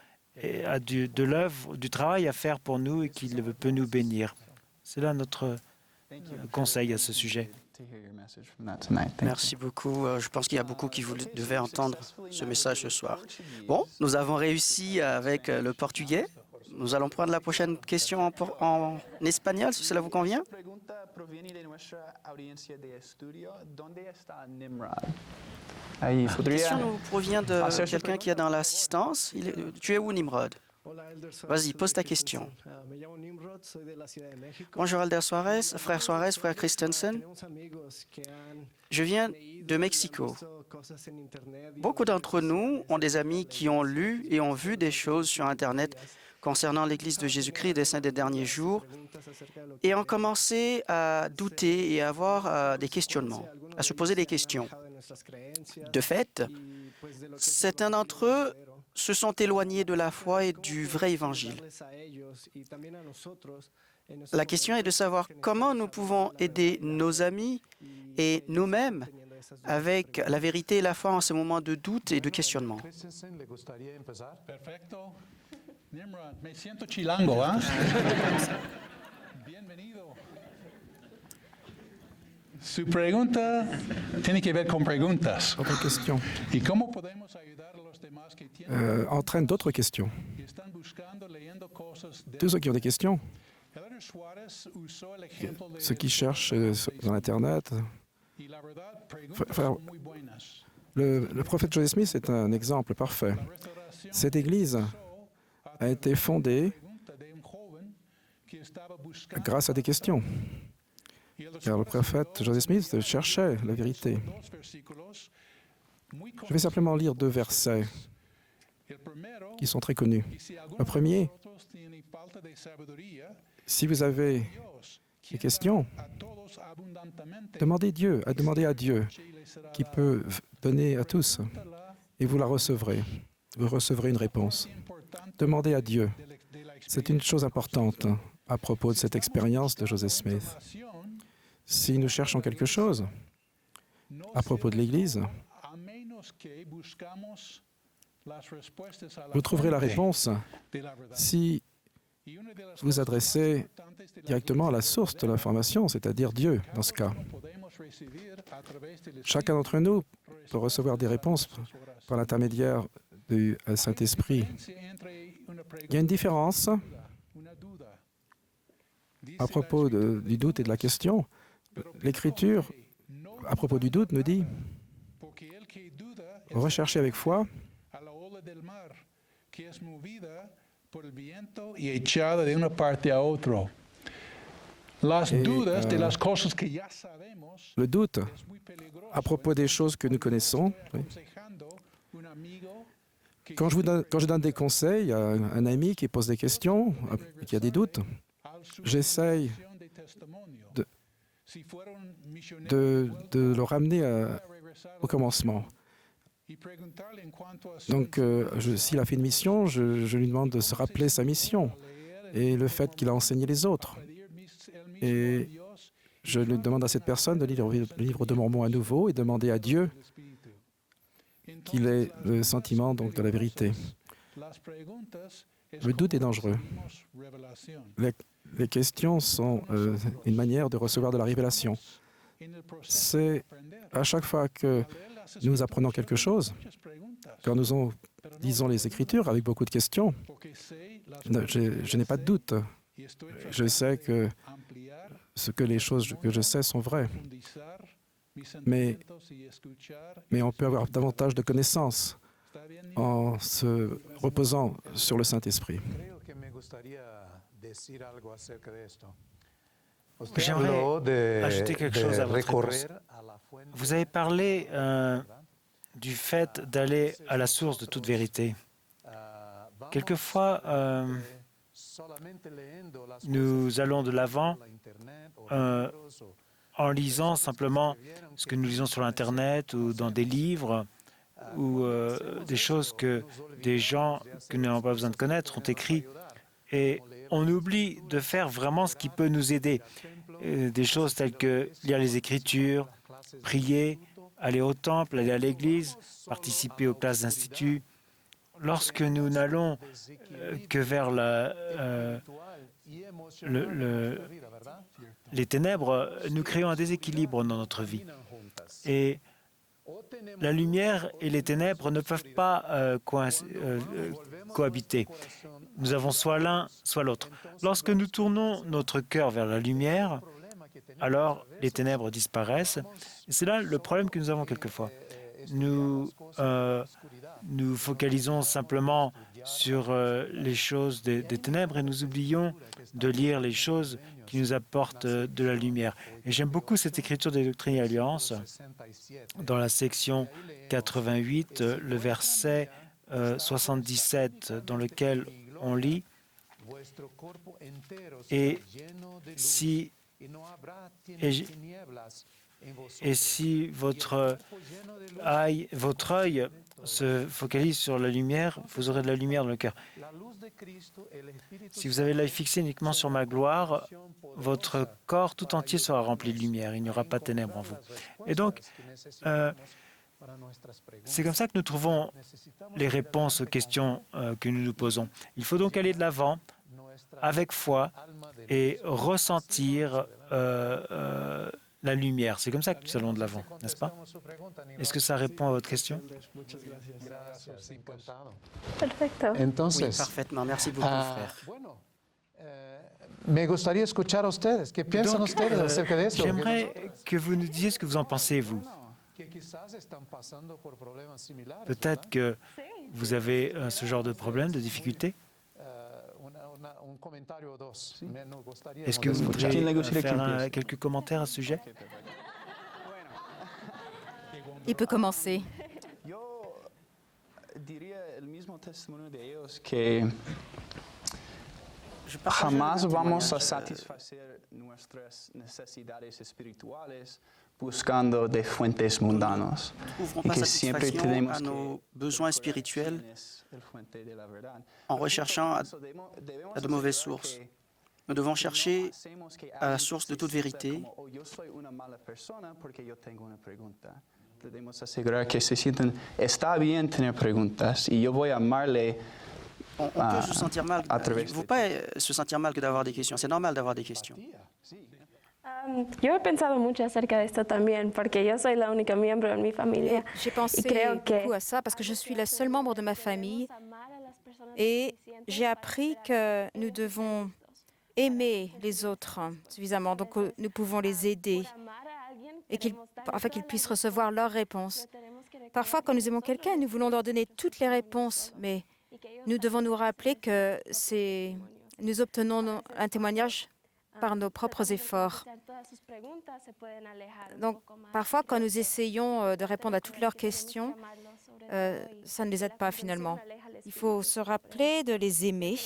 a de l'œuvre, du travail à faire pour nous et qu'il peut nous bénir. C'est là notre conseil à ce sujet. Merci beaucoup. Je pense qu'il y a beaucoup qui devaient entendre ce message ce soir. Bon, nous avons réussi avec le portugais. Nous allons prendre la prochaine question en espagnol, si cela vous convient. La question nous provient de quelqu'un qui est dans l'assistance. Tu es où, Nimrod? Vas-y, pose ta question. Bonjour, Elder Suarez, frère Christensen. Je viens de Mexico. Beaucoup d'entre nous ont des amis qui ont lu et ont vu des choses sur Internet concernant l'Église de Jésus-Christ des Saints des derniers jours et ont commencé à douter et à avoir des questionnements, à se poser des questions. De fait, certains d'entre eux se sont éloignés de la foi et du vrai évangile. La question est de savoir comment nous pouvons aider nos amis et nous-mêmes avec la vérité et la foi en ce moment de doute et de questionnement. Perfecto. Nimrod, me siento chilango, ¿ah? Bienvenido. Su pregunta tiene que ver con preguntas. Autre question ¿Y cómo podemos ayudar a los demás que tienen entraîne d'autres questions. y están buscando, leyendo cosas de Tous ceux qui ont des questions, Elder Suárez usó el ejemplo de ceux qui cherchent dans Internet, y la verdad, preguntas frère, son muy buenas. le prophète Joseph Smith est un exemple parfait. La restauración Cette église a été fondée pregunta de un joven que estaba buscando grâce à des questions, y Elder car le Suárez prophète Joseph Smith cherchait la vérité. dos versículos muy Je vais simplement lire 2 versets El primero, qui sont très connus. y si alguno Le premier, de vosotros tiene falta de sabiduría, si vous avez Dios, des quien questions, da a todos abundantemente, demandez à Dieu, y le será qui dado. peut donner à tous, Pregúntala, et vous la recevrez. Vous recevrez une réponse. Demandez à Dieu. de la C'est une chose importante à propos de cette expérience de Joseph Smith. explicación, Si nous cherchons quelque chose no à propos de l'Église, a menos que buscamos las respuestas a la vous trouverez la fuente réponse de la verdad. si Y una de las vous cosas adressez más importantes de la directement à la source de l'information, c'est-à-dire Dieu, dans ce cas. Cada uno podemos recibir a través del Chacun d'entre nous peut recevoir des réponses par l'intermédiaire du Saint-Esprit. Il y a une différence à propos du doute et de la question. L'Écriture, à propos du doute, nous dit « Recherchez avec foi y echada de una parte a otro. Las Et, dudas de las cosas que ya sabemos le doute es muy peligroso. à propos des choses que nous connaissons. Oui. Aconsejando un amigo que Quand je donne des conseils à un ami qui pose des questions, qui a des doutes, al su j'essaye de testimonio, de- si fuera un misionero de le ramener au commencement. y preguntarle en cuanto a su Donc, s'il a fait une mission, je lui demande de se rappeler sa mission et le fait qu'il a enseigné les autres. pedir él mismo Et a Dios je lui demande à cette personne de lire le livre de Mormon à nouveau et demander à Dieu el Espíritu. qu'il ait le sentiment donc, de la vérité. Las preguntas es Le doute est como dangereux. recibimos revelación. Les questions sont une manière de recevoir de la révélation. En el proceso C'est de aprender, à chaque fois que al leer las nous apprenons quelque chose, muchas preguntas, quand nous pero no lisons les Écritures avec beaucoup de questions, porque sé las je n'ai pas de doute. y estoy Je sais que ampliar, les choses que je sais sont vraies. profundizar mis Mais- sentimientos y escuchar. Mais on peut avoir davantage de connaissances Está bien, en se reposant sur le Saint-Esprit. Creo que me gustaría decir algo acerca de esto. J'aimerais ajouter quelque chose à votre réponse. a la fuente. Vous avez parlé du fait d'aller à la source de toute vérité. Quelquefois, nous allons de l'avant en lisant simplement ce que nous lisons sur Internet ou dans des livres ou des choses que des gens que nous n'avons pas besoin de connaître ont écrit. Et on oublie de faire vraiment ce qui peut nous aider. Des choses telles que lire les Écritures, prier, aller au temple, aller à l'église, participer aux classes d'institut. Lorsque nous n'allons que vers les ténèbres, nous créons un déséquilibre dans notre vie. Et la lumière et les ténèbres ne peuvent pas cohabiter. Nous avons soit l'un, soit l'autre. Lorsque nous tournons notre cœur vers la lumière, alors les ténèbres disparaissent. Et c'est là le problème que nous avons quelquefois. nous focalisons simplement sur les choses des ténèbres et nous oublions de lire les choses qui nous apportent de la lumière. Et j'aime beaucoup cette écriture des Doctrines et Alliances dans la section 88, le verset 77, dans lequel on lit « Et si votre œil se focalise sur la lumière, vous aurez de la lumière dans le cœur. Si vous avez l'œil fixé uniquement sur ma gloire, votre corps tout entier sera rempli de lumière. Il n'y aura pas de ténèbres en vous. » Et donc, c'est comme ça que nous trouvons les réponses aux questions que nous nous posons. Il faut donc aller de l'avant avec foi et ressentir la lumière. C'est comme ça que nous allons de l'avant, n'est-ce pas? Est-ce que ça répond à votre question? Perfecto. Oui, parfaitement. Merci beaucoup, frère. Me gustaría escuchar a ustedes. ¿Qué piensan ustedes acerca de esto? J'aimerais que vous nous disiez ce que vous en pensez, vous. Peut-être que vous avez ce genre de problème, de difficulté. Est-ce que vous voudriez faire quelques commentaires à ce sujet? Il peut commencer. Jamás vamos a satisfacer nuestras necesidades espirituales buscando de fuentes mundanos. Nous ne trouverons pas satisfaction à nos besoins spirituels en recherchant à de mauvaises sources. Nous devons chercher à la source de toute vérité. Debemos asegurar que se sienten, está bien tener preguntas y yo voy a amarle. On peut se sentir mal. Il ne faut pas se sentir mal que d'avoir des questions. C'est normal d'avoir des questions. Yo he pensado mucho acerca de esto también, porque yo soy la única miembro de mi familia. J'ai pensé beaucoup à ça parce que je suis la seule membre de ma famille et j'ai appris que nous devons aimer les autres suffisamment, donc nous pouvons les aider et afin qu'ils puissent recevoir leurs réponses. Parfois, quand nous aimons quelqu'un, nous voulons leur donner toutes les réponses, mais nous devons nous rappeler que nous obtenons un témoignage par nos propres efforts. Donc, parfois, quand nous essayons de répondre à toutes leurs questions, ça ne les aide pas finalement. Il faut se rappeler de les aimer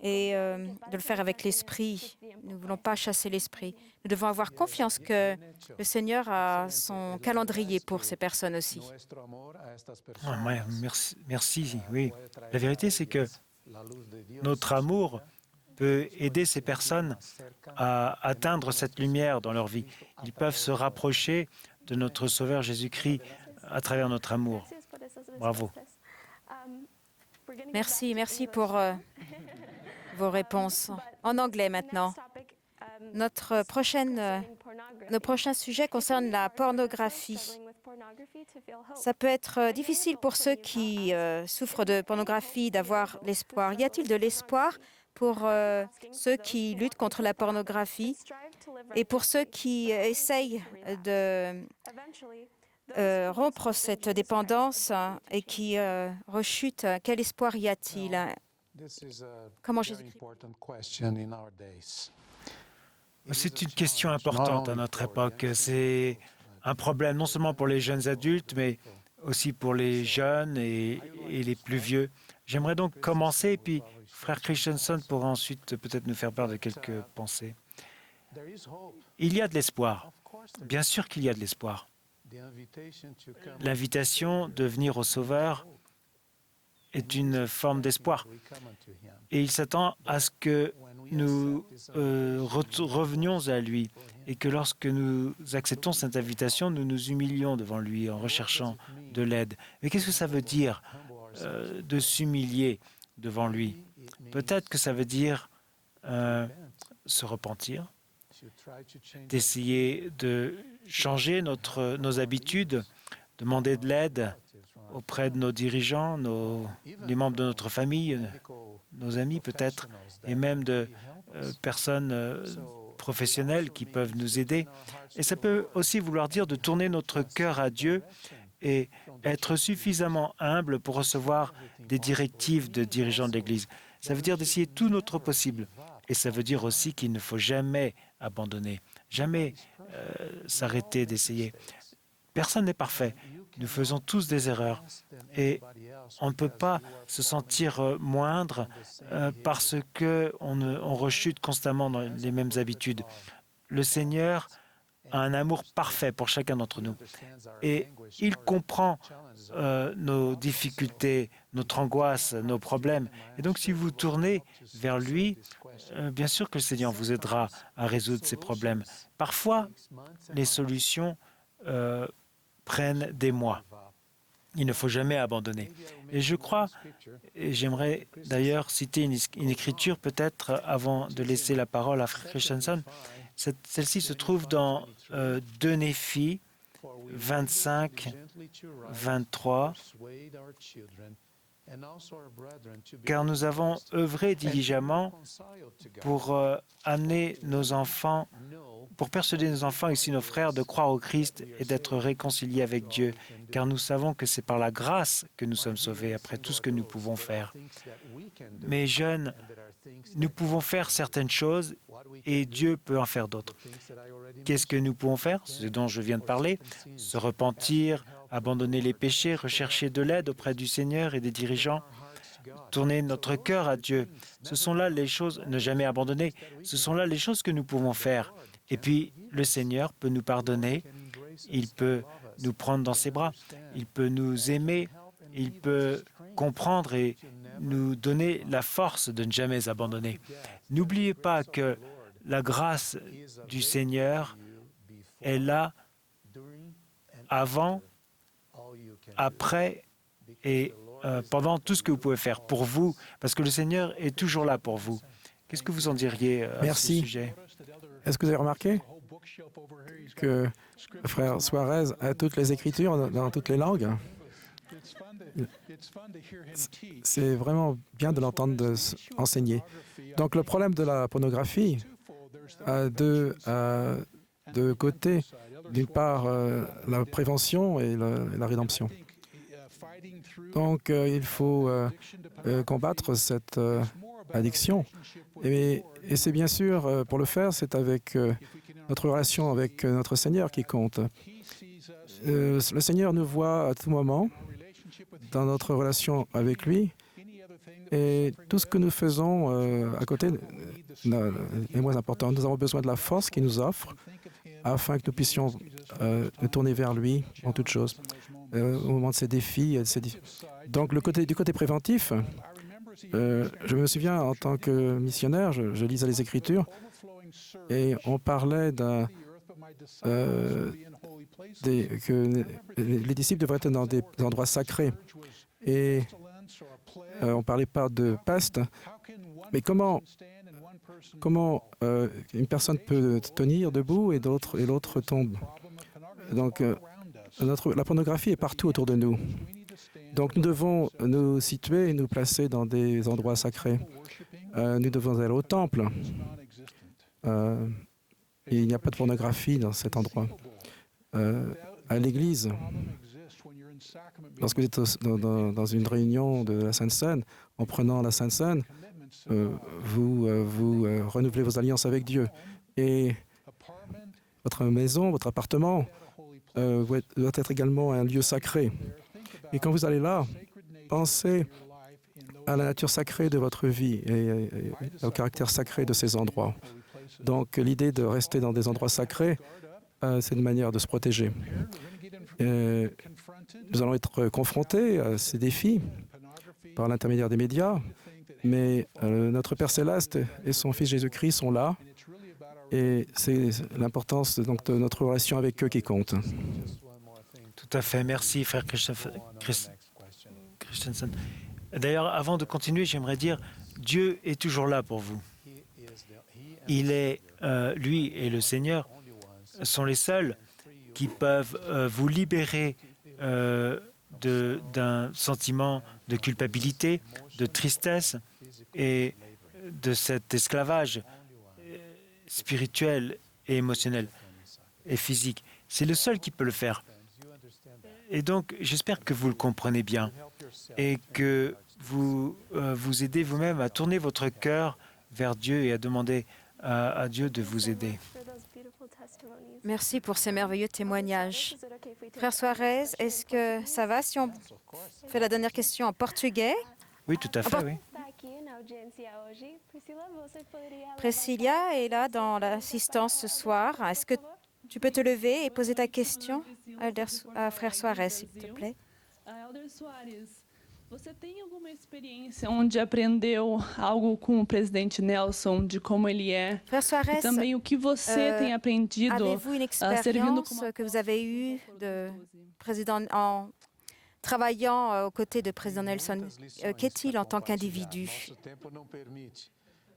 et de le faire avec l'esprit. Nous ne voulons pas chasser l'esprit. Nous devons avoir confiance que le Seigneur a son calendrier pour ces personnes aussi. Ouais, merci. Oui. La vérité, c'est que notre amour peut aider ces personnes à atteindre cette lumière dans leur vie. Ils peuvent se rapprocher de notre Sauveur Jésus-Christ à travers notre amour. Bravo. Merci pour vos réponses. En anglais maintenant. Nos prochains sujets concernent la pornographie. Ça peut être difficile pour ceux qui souffrent de pornographie d'avoir l'espoir. Y a-t-il de l'espoir pour ceux qui luttent contre la pornographie et pour ceux qui essayent de rompre cette dépendance et qui rechutent? Quel espoir y a-t-il? Comment Jésus-Christ? C'est une question importante à notre époque. C'est un problème non seulement pour les jeunes adultes, mais aussi pour les jeunes et les plus vieux. J'aimerais donc commencer, et puis Frère Christensen pourra ensuite peut-être nous faire part de quelques pensées. Il y a de l'espoir. Bien sûr qu'il y a de l'espoir. L'invitation de venir au Sauveur est une forme d'espoir. Et il s'attend à ce que nous revenions à lui et que lorsque nous acceptons cette invitation, nous nous humilions devant lui en recherchant de l'aide. Mais qu'est-ce que ça veut dire de s'humilier devant lui? Peut-être que ça veut dire se repentir, d'essayer de changer nos habitudes, demander de l'aide auprès de nos dirigeants, les membres de notre famille, nos amis peut-être, et même de personnes professionnels qui peuvent nous aider. Et ça peut aussi vouloir dire de tourner notre cœur à Dieu et être suffisamment humble pour recevoir des directives de dirigeants de l'Église. Ça veut dire d'essayer tout notre possible. Et ça veut dire aussi qu'il ne faut jamais abandonner, jamais s'arrêter d'essayer. Personne n'est parfait. Nous faisons tous des erreurs. Et on ne peut pas se sentir moindre parce qu'on rechute constamment dans les mêmes habitudes. Le Seigneur a un amour parfait pour chacun d'entre nous. Et il comprend nos difficultés, notre angoisse, nos problèmes. Et donc, si vous tournez vers lui, bien sûr que le Seigneur vous aidera à résoudre ces problèmes. Parfois, les solutions prennent des mois. Il ne faut jamais abandonner. Et je crois, et j'aimerais d'ailleurs citer une écriture peut-être avant de laisser la parole à Frère Christensen. Celle-ci se trouve dans 2 Néphi 25, 23. Car nous avons œuvré diligemment pour amener nos enfants, pour persuader nos enfants et aussi nos frères de croire au Christ et d'être réconciliés avec Dieu, car nous savons que c'est par la grâce que nous sommes sauvés, après tout ce que nous pouvons faire. Mes jeunes, nous pouvons faire certaines choses et Dieu peut en faire d'autres. Qu'est-ce que nous pouvons faire? Ce dont je viens de parler, se repentir, abandonner les péchés, rechercher de l'aide auprès du Seigneur et des dirigeants, tourner notre cœur à Dieu. Ce sont là les choses, ne jamais abandonner, ce sont là les choses que nous pouvons faire. Et puis, le Seigneur peut nous pardonner, il peut nous prendre dans ses bras, il peut nous aimer, il peut comprendre et nous donner la force de ne jamais abandonner. N'oubliez pas que la grâce du Seigneur est là avant, après et pendant tout ce que vous pouvez faire pour vous, parce que le Seigneur est toujours là pour vous. Qu'est-ce que vous en diriez à ce sujet? Est-ce que vous avez remarqué que le frère Suarez a toutes les Écritures dans toutes les langues? C'est vraiment bien de l'entendre enseigner. Donc le problème de la pornographie a deux côtés. D'une part, la prévention et la rédemption. Donc il faut combattre cette addiction. Et c'est bien sûr, pour le faire, c'est avec notre relation avec notre Seigneur qui compte. Le Seigneur nous voit à tout moment dans notre relation avec lui et tout ce que nous faisons à côté est moins important. Nous avons besoin de la force qu'il nous offre afin que nous puissions nous tourner vers lui en toutes choses au moment de ces défis. Donc du côté préventif, je me souviens en tant que missionnaire, je lisais les Écritures et on parlait que les disciples devraient être dans des endroits sacrés. Et on ne parlait pas de peste, mais comment une personne peut tenir debout et l'autre tombe. Donc la pornographie est partout autour de nous. Donc nous devons nous situer et nous placer dans des endroits sacrés. Nous devons aller au temple. Il n'y a pas de pornographie dans cet endroit. À l'église, lorsque vous êtes dans une réunion de la Sainte Seine, en prenant la Sainte Seine, vous renouvelez vos alliances avec Dieu. Et votre maison, votre appartement doit être également un lieu sacré. Et quand vous allez là, pensez à la nature sacrée de votre vie et au caractère sacré de ces endroits. Donc l'idée de rester dans des endroits sacrés, c'est une manière de se protéger. Nous allons être confrontés à ces défis par l'intermédiaire des médias, mais notre Père Céleste et son Fils Jésus-Christ sont là, et c'est l'importance donc, de notre relation avec eux qui compte. Tout à fait. Merci, frère Christensen. D'ailleurs, avant de continuer, j'aimerais dire, Dieu est toujours là pour vous. Il est, lui et le Seigneur, sont les seuls qui peuvent vous libérer d'un sentiment de culpabilité, de tristesse et de cet esclavage. spirituel et émotionnel et physique. C'est le seul qui peut le faire. Et donc, j'espère que vous le comprenez bien et que vous vous aidez vous-même à tourner votre cœur vers Dieu et à demander à Dieu de vous aider. Merci pour ces merveilleux témoignages. Frère Suarez, est-ce que ça va si on fait la dernière question en portugais? Oui, tout à fait, oui. Priscilla est là dans l'assistance ce soir. Est-ce que tu peux te lever et poser ta question à Frère Suarez, s'il te plaît? Elder Soares, você tem alguma experiência onde aprendeu algo com o presidente Nelson, de como ele é? Frère Suarez, e também o que você tem aprendido avez-vous une servindo expérience que vous avez eue de président en travaillant aux côtés de président Nelson? Qu'est-il en tant qu'individu?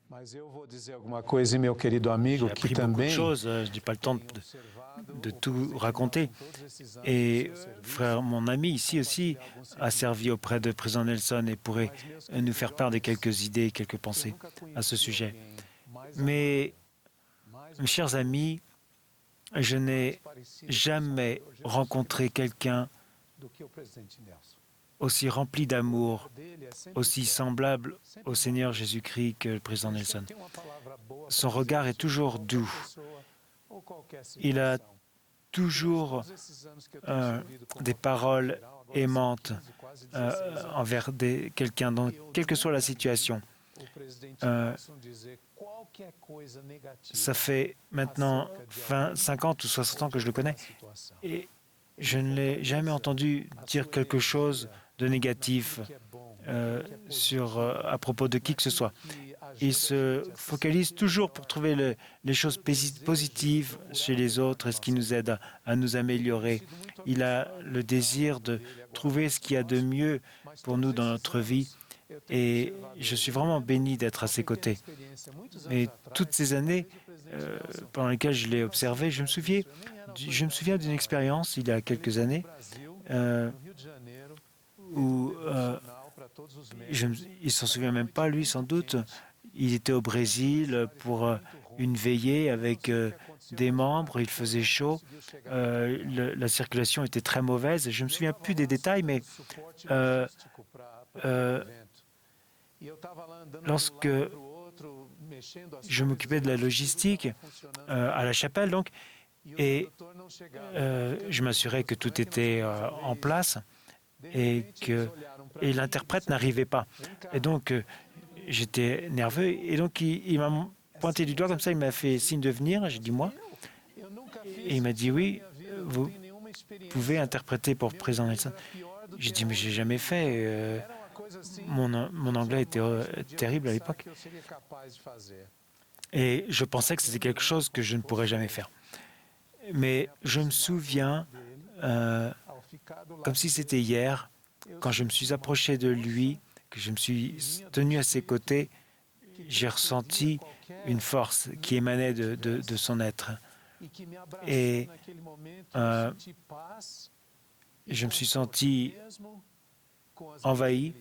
Mas eu vou dizer alguma coisa, meu querido amigo, J'ai appris beaucoup de choses. Je n'ai pas le temps de tout raconter. Et frère, mon ami ici aussi a servi auprès de président Nelson et pourrait nous faire part de quelques idées, quelques pensées à ce sujet. Mais, mes chers amis, je n'ai jamais rencontré quelqu'un aussi rempli d'amour, aussi semblable au Seigneur Jésus-Christ que le président Nelson. Son regard est toujours doux. Il a toujours des paroles aimantes envers quelqu'un, quelle que soit la situation. Ça fait maintenant 50 ou 60 ans que je le connais et je ne l'ai jamais entendu dire quelque chose de négatif à propos de qui que ce soit. Il se focalise toujours pour trouver les choses positives chez les autres et ce qui nous aide à nous améliorer. Il a le désir de trouver ce qu'il y a de mieux pour nous dans notre vie et je suis vraiment béni d'être à ses côtés. Et toutes ces années pendant lesquelles je l'ai observé, je me souviens d'une expérience il y a quelques années où il ne s'en souvient même pas, lui, sans doute. Il était au Brésil pour une veillée avec des membres, il faisait chaud, la circulation était très mauvaise. Je ne me souviens plus des détails, mais lorsque je m'occupais de la logistique à la chapelle, donc, et je m'assurais que tout était en place, et l'interprète n'arrivait pas. Et donc, j'étais nerveux. Et donc, il m'a pointé du doigt comme ça, il m'a fait signe de venir. J'ai dit, moi. Et il m'a dit, oui, vous pouvez interpréter pour président Nelson. J'ai dit, mais je n'ai jamais fait. Mon anglais était terrible à l'époque. Et je pensais que c'était quelque chose que je ne pourrais jamais faire. Mais je me souviens, comme si c'était hier, quand je me suis approché de lui, que je me suis tenu à ses côtés, j'ai ressenti une force qui émanait de son être. Et je me suis senti envahi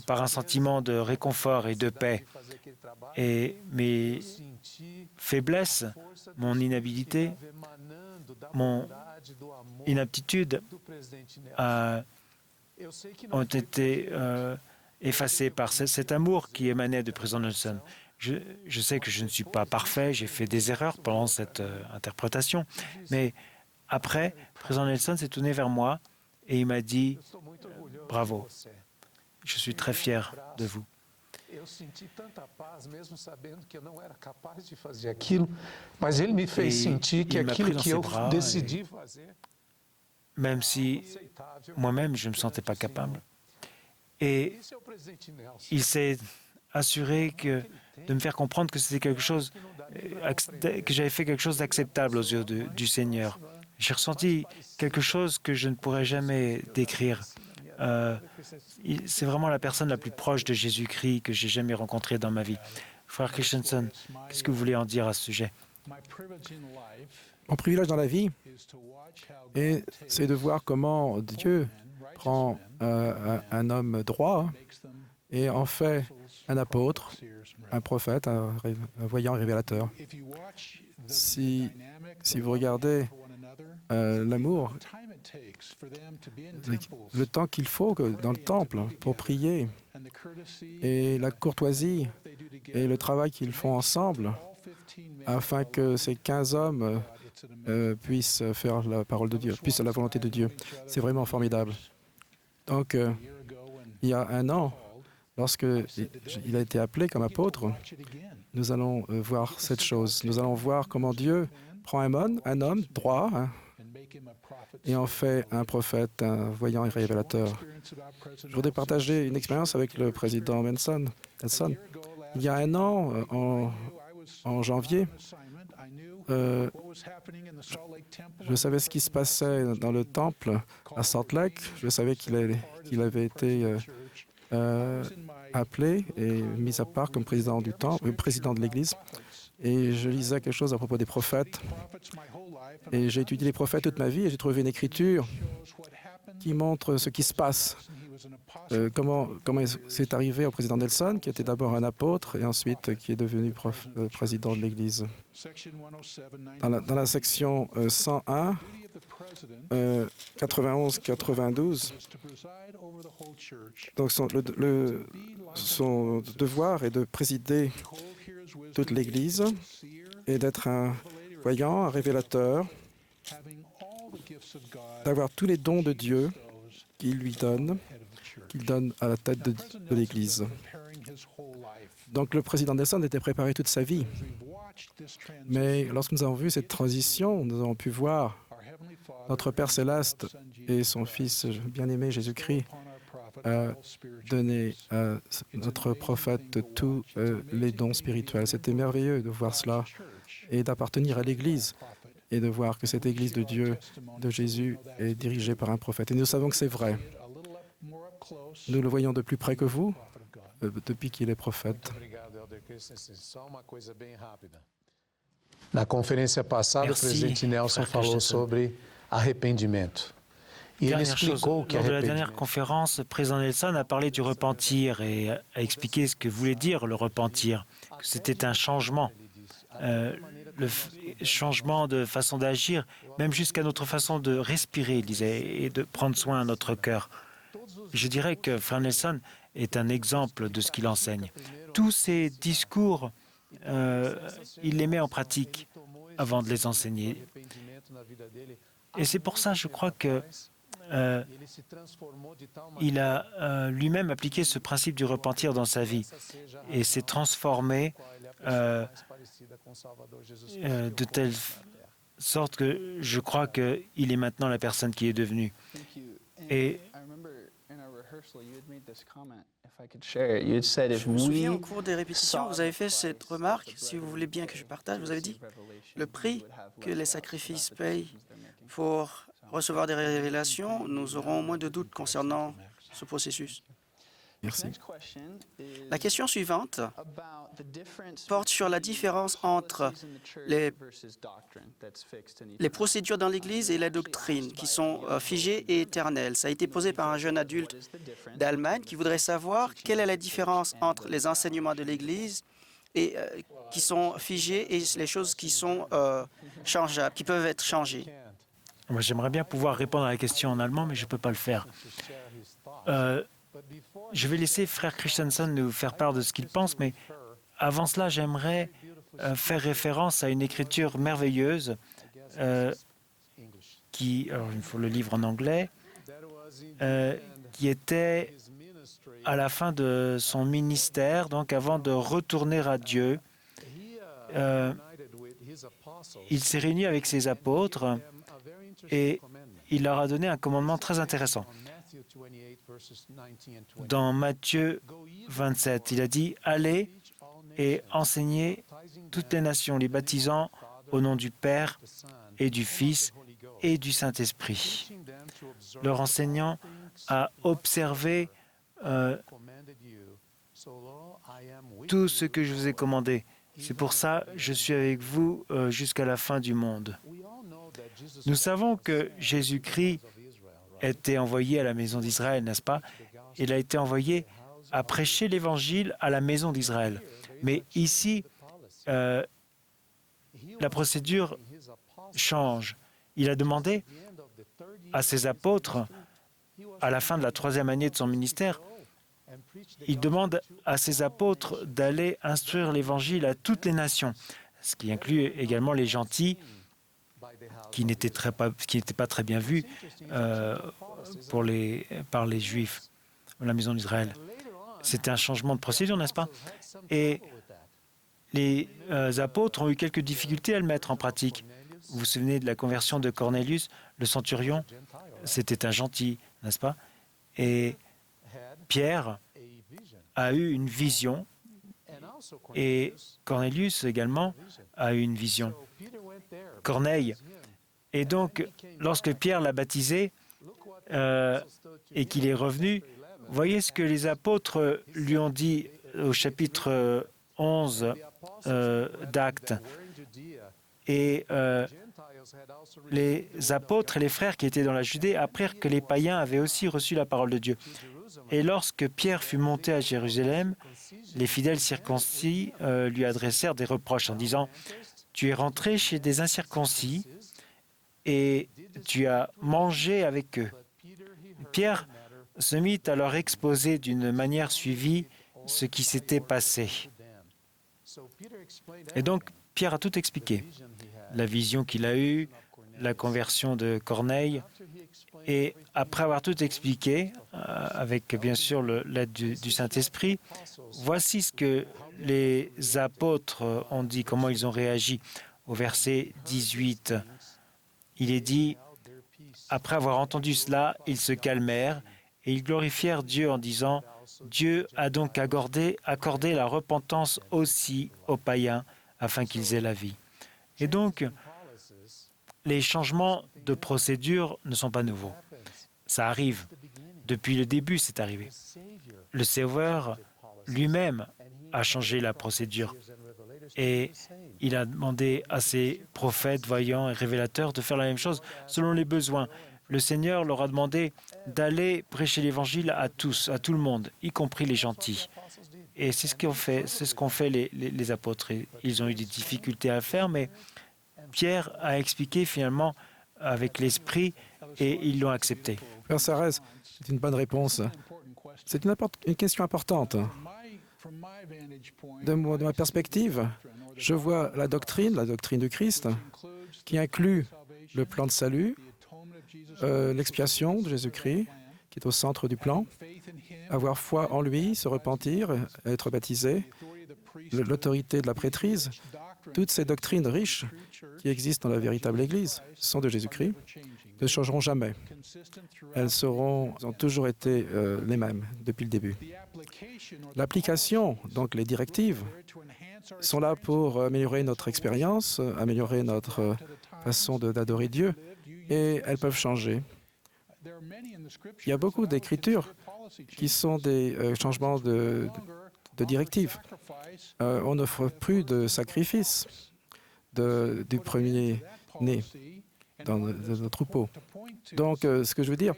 par un sentiment de réconfort et de paix. Et mes faiblesses, mon inhabilité, mon inaptitude ont été effacées par cet amour qui émanait de président Nelson. Je sais que je ne suis pas parfait, j'ai fait des erreurs pendant cette interprétation, mais après, président Nelson s'est tourné vers moi et il m'a dit « Bravo, je suis très fier de vous ». Même si moi-même, je ne me sentais pas capable. Et il s'est assuré de me faire comprendre que c'était quelque chose, que j'avais fait quelque chose d'acceptable aux yeux du Seigneur. J'ai ressenti quelque chose que je ne pourrais jamais décrire. C'est vraiment la personne la plus proche de Jésus-Christ que j'ai jamais rencontrée dans ma vie. Frère Christensen, qu'est-ce que vous voulez en dire à ce sujet? Mon privilège dans la vie, c'est de voir comment Dieu prend un homme droit et en fait un apôtre, un prophète, un voyant, un révélateur. Si vous regardez l'amour, le temps qu'il faut dans le temple pour prier, et la courtoisie et le travail qu'ils font ensemble afin que ces 15 hommes puissent faire la parole de Dieu, puissent la volonté de Dieu. C'est vraiment formidable. Donc, il y a un an, lorsqu'il a été appelé comme apôtre, nous allons voir cette chose. Nous allons voir comment Dieu prend un homme droit, et en fait un prophète, un voyant et révélateur. Je voudrais partager une expérience avec le président Nelson. Il y a un an, en janvier, je savais ce qui se passait dans le temple à Salt Lake. Je savais qu'il avait été appelé et mis à part comme président du temple, président de l'Église. Et je lisais quelque chose à propos des prophètes. Et j'ai étudié les prophètes toute ma vie et j'ai trouvé une écriture qui montre ce qui se passe. Comment c'est arrivé au président Nelson, qui était d'abord un apôtre et ensuite qui est devenu président de l'Église. Dans la section 101, 91-92, donc son devoir est de présider toute l'Église et d'être un voyant, un révélateur, d'avoir tous les dons de Dieu qu'il donne à la tête de l'Église. Donc le président Nelson était préparé toute sa vie. Mais lorsque nous avons vu cette transition, nous avons pu voir notre Père Céleste et son Fils bien-aimé Jésus-Christ donner à notre prophète tous les dons spirituels. C'était merveilleux de voir cela et d'appartenir à l'Église et de voir que cette Église de Dieu, de Jésus, est dirigée par un prophète. Et nous savons que c'est vrai. Nous le voyons de plus près que vous, depuis qu'il est prophète. Na conferência passada, o presidente Nelson falou sobre arrependimento. Dernière chose, lors de la dernière conférence, le président Nelson a parlé du repentir et a expliqué ce que voulait dire le repentir, que c'était un changement, le changement de façon d'agir, même jusqu'à notre façon de respirer, il disait, et de prendre soin de notre cœur. Je dirais que Frère Nelson est un exemple de ce qu'il enseigne. Tous ces discours, il les met en pratique avant de les enseigner. Et c'est pour ça, je crois que il a lui-même appliqué ce principe du repentir dans sa vie et s'est transformé de telle sorte que je crois qu'il est maintenant la personne qui est devenue. Et je me souviens, au cours des répétitions, vous avez fait cette remarque, si vous voulez bien que je partage, vous avez dit le prix que les sacrifices payent pour recevoir des révélations, nous aurons moins de doutes concernant ce processus. Merci. La question suivante porte sur la différence entre les procédures dans l'Église et la doctrine qui sont figées et éternelles. Ça a été posé par un jeune adulte d'Allemagne qui voudrait savoir quelle est la différence entre les enseignements de l'Église et qui sont figés et les choses qui sont changeables, qui peuvent être changées. Moi, j'aimerais bien pouvoir répondre à la question en allemand, mais je ne peux pas le faire. Je vais laisser Frère Christensen nous faire part de ce qu'il pense, mais avant cela, j'aimerais faire référence à une écriture merveilleuse alors il faut le livre en anglais, qui était à la fin de son ministère, donc avant de retourner à Dieu. Il s'est réuni avec ses apôtres et il leur a donné un commandement très intéressant. Dans Matthieu 27, il a dit « Allez et enseignez toutes les nations, les baptisant au nom du Père et du Fils et du Saint-Esprit, leur enseignant à observer tout ce que je vous ai commandé. C'est pour ça que je suis avec vous jusqu'à la fin du monde. » Nous savons que Jésus-Christ était envoyé à la maison d'Israël, n'est-ce pas? Il a été envoyé à prêcher l'Évangile à la maison d'Israël. Mais ici, la procédure change. Il a demandé à ses apôtres, à la fin de la 3e année de son ministère, il demande à ses apôtres d'aller instruire l'Évangile à toutes les nations, ce qui inclut également les gentils, qui n'étaient pas très bien vus par les Juifs, la maison d'Israël. C'était un changement de procédure, n'est-ce pas? Et les apôtres ont eu quelques difficultés à le mettre en pratique. Vous vous souvenez de la conversion de Cornelius, le centurion? C'était un gentil, n'est-ce pas? Et Pierre a eu une vision, et Cornelius également a eu une vision. Corneille. Et donc, lorsque Pierre l'a baptisé et qu'il est revenu, voyez ce que les apôtres lui ont dit au chapitre 11 d'Actes. Et les apôtres et les frères qui étaient dans la Judée apprirent que les païens avaient aussi reçu la parole de Dieu. Et lorsque Pierre fut monté à Jérusalem, les fidèles circoncis lui adressèrent des reproches en disant « Tu es rentré chez des incirconcis et tu as mangé avec eux. » Pierre se mit à leur exposer d'une manière suivie ce qui s'était passé. Et donc, Pierre a tout expliqué. La vision qu'il a eue, la conversion de Corneille. Et après avoir tout expliqué, avec bien sûr l'aide du Saint-Esprit, voici ce que les apôtres ont dit, comment ils ont réagi. Au verset 18, il est dit, « Après avoir entendu cela, ils se calmèrent et ils glorifièrent Dieu en disant, « Dieu a donc accordé la repentance aussi aux païens afin qu'ils aient la vie. » Et donc, les changements de procédure ne sont pas nouveaux. Ça arrive. Depuis le début, c'est arrivé. Le Sauveur lui-même a changé la procédure. Et il a demandé à ses prophètes, voyants et révélateurs de faire la même chose selon les besoins. Le Seigneur leur a demandé d'aller prêcher l'Évangile à tous, à tout le monde, y compris les gentils. Et c'est ce qu'ont fait les apôtres. Ils ont eu des difficultés à faire, mais Pierre a expliqué finalement avec l'Esprit et ils l'ont accepté. Frère Sarez, c'est une bonne réponse. C'est une question importante. De ma perspective, je vois la doctrine du Christ, qui inclut le plan de salut, l'expiation de Jésus-Christ, qui est au centre du plan, avoir foi en lui, se repentir, être baptisé, l'autorité de la prêtrise. Toutes ces doctrines riches qui existent dans la véritable Église sont de Jésus-Christ, ne changeront jamais. Elles ont toujours été les mêmes depuis le début. L'application, donc les directives, sont là pour améliorer notre expérience, améliorer notre façon d'adorer Dieu, et elles peuvent changer. Il y a beaucoup d'écritures qui sont des changements de directives. On n'offre plus de sacrifice du premier-né dans nos troupeaux. Donc, ce que je veux dire,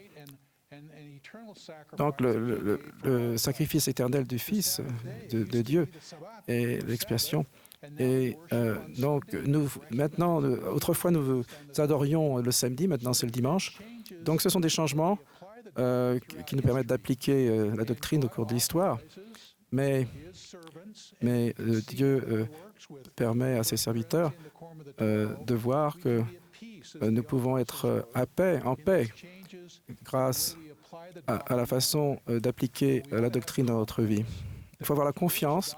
donc le sacrifice éternel du Fils de Dieu et l'expiation. Et donc, maintenant, autrefois, nous adorions le samedi, maintenant c'est le dimanche. Donc, ce sont des changements qui nous permettent d'appliquer la doctrine au cours de l'histoire. Mais Dieu permet à ses serviteurs de voir que nous pouvons être en paix, grâce à la façon d'appliquer la doctrine dans notre vie. Il faut avoir la confiance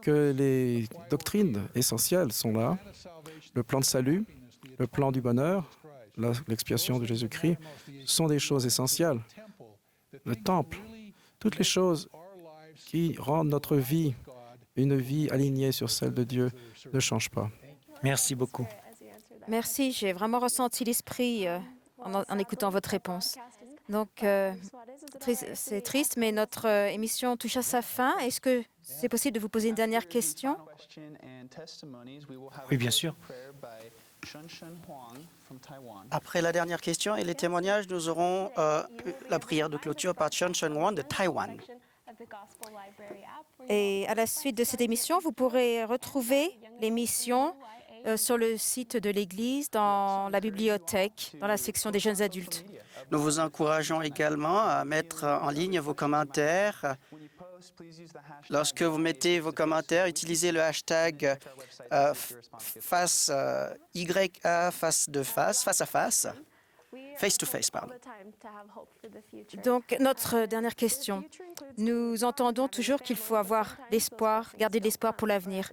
que les doctrines essentielles sont là, le plan de salut, le plan du bonheur, l'expiation de Jésus-Christ, sont des choses essentielles. Le temple, toutes les choses qui rendent notre vie une vie alignée sur celle de Dieu ne changent pas. Merci beaucoup. Merci, j'ai vraiment ressenti l'esprit en écoutant votre réponse. Donc, c'est triste, mais notre émission touche à sa fin. Est-ce que c'est possible de vous poser une dernière question? Oui, bien sûr. Après la dernière question et les témoignages, nous aurons la prière de clôture par Chun Shun Won de Taïwan. Et à la suite de cette émission, vous pourrez retrouver l'émission sur le site de l'Église, dans la bibliothèque, dans la section des jeunes adultes. Nous vous encourageons également à mettre en ligne vos commentaires. Lorsque vous mettez vos commentaires, utilisez le hashtag YA face à face, pardon. Donc, notre dernière question. Nous entendons toujours qu'il faut avoir l'espoir, garder de l'espoir pour l'avenir.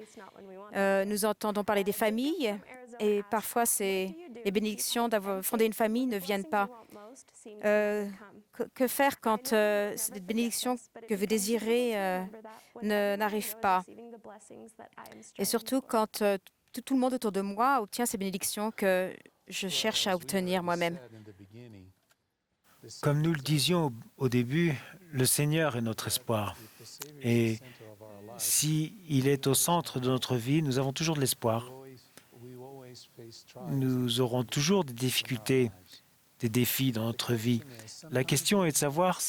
Nous entendons parler des familles et parfois les bénédictions d'avoir fondé une famille ne viennent pas. Que faire quand cette bénédiction que vous désirez n'arrive pas? Et surtout quand tout le monde autour de moi obtient ces bénédictions que je cherche à obtenir moi-même. Comme nous le disions au début, le Seigneur est notre espoir. Et s'il est au centre de notre vie, nous avons toujours de l'espoir. Nous aurons toujours des difficultés, des défis dans notre vie. La question est de savoir,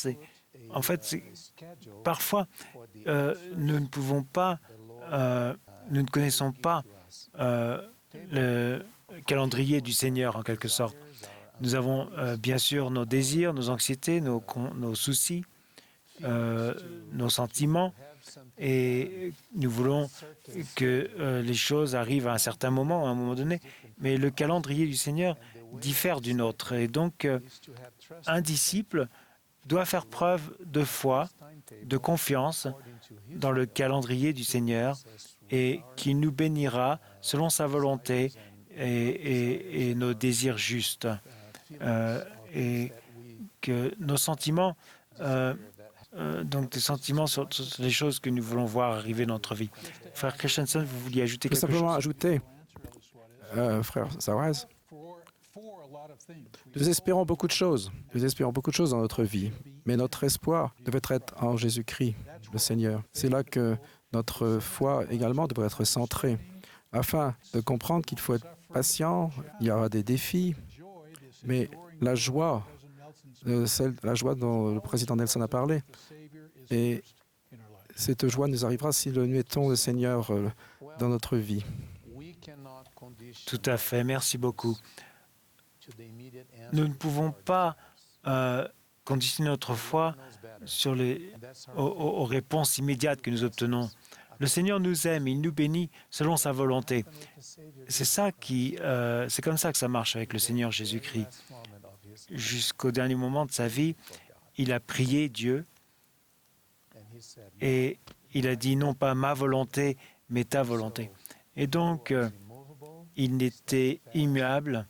parfois, nous ne connaissons pas le calendrier du Seigneur, en quelque sorte. Nous avons bien sûr nos désirs, nos anxiétés, nos soucis, nos sentiments, et nous voulons que les choses arrivent à un certain moment, à un moment donné, mais le calendrier du Seigneur diffère du nôtre. Et donc, un disciple doit faire preuve de foi, de confiance dans le calendrier du Seigneur, et qu'il nous bénira selon sa volonté et nos désirs justes. Et que nos sentiments, donc des sentiments sur les choses que nous voulons voir arriver dans notre vie. Frère Christensen, vous vouliez ajouter quelque chose? Simplement ajouter, frère Suarez, nous espérons beaucoup de choses. Nous espérons beaucoup de choses dans notre vie. Mais notre espoir devrait être en Jésus-Christ, le Seigneur. C'est là que notre foi également devrait être centrée, afin de comprendre qu'il faut être patient, il y aura des défis, mais la joie dont le président Nelson a parlé, et cette joie nous arrivera si nous mettons le Seigneur dans notre vie. Tout à fait, merci beaucoup. Nous ne pouvons pas conditionner notre foi sur aux réponses immédiates que nous obtenons. Le Seigneur nous aime, il nous bénit selon sa volonté. C'est comme ça que ça marche avec le Seigneur Jésus-Christ. Jusqu'au dernier moment de sa vie, il a prié Dieu et il a dit non pas ma volonté, mais ta volonté. Et donc, il était immuable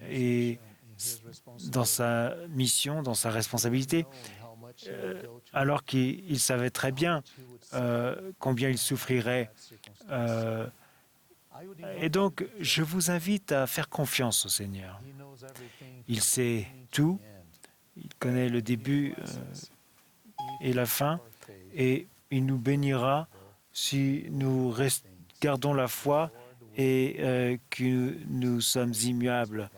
et dans sa mission, dans sa responsabilité, alors qu'il savait très bien combien il souffrirait. Et donc, je vous invite à faire confiance au Seigneur. Il sait tout, il connaît le début et la fin, et il nous bénira si nous gardons la foi et que nous sommes immuables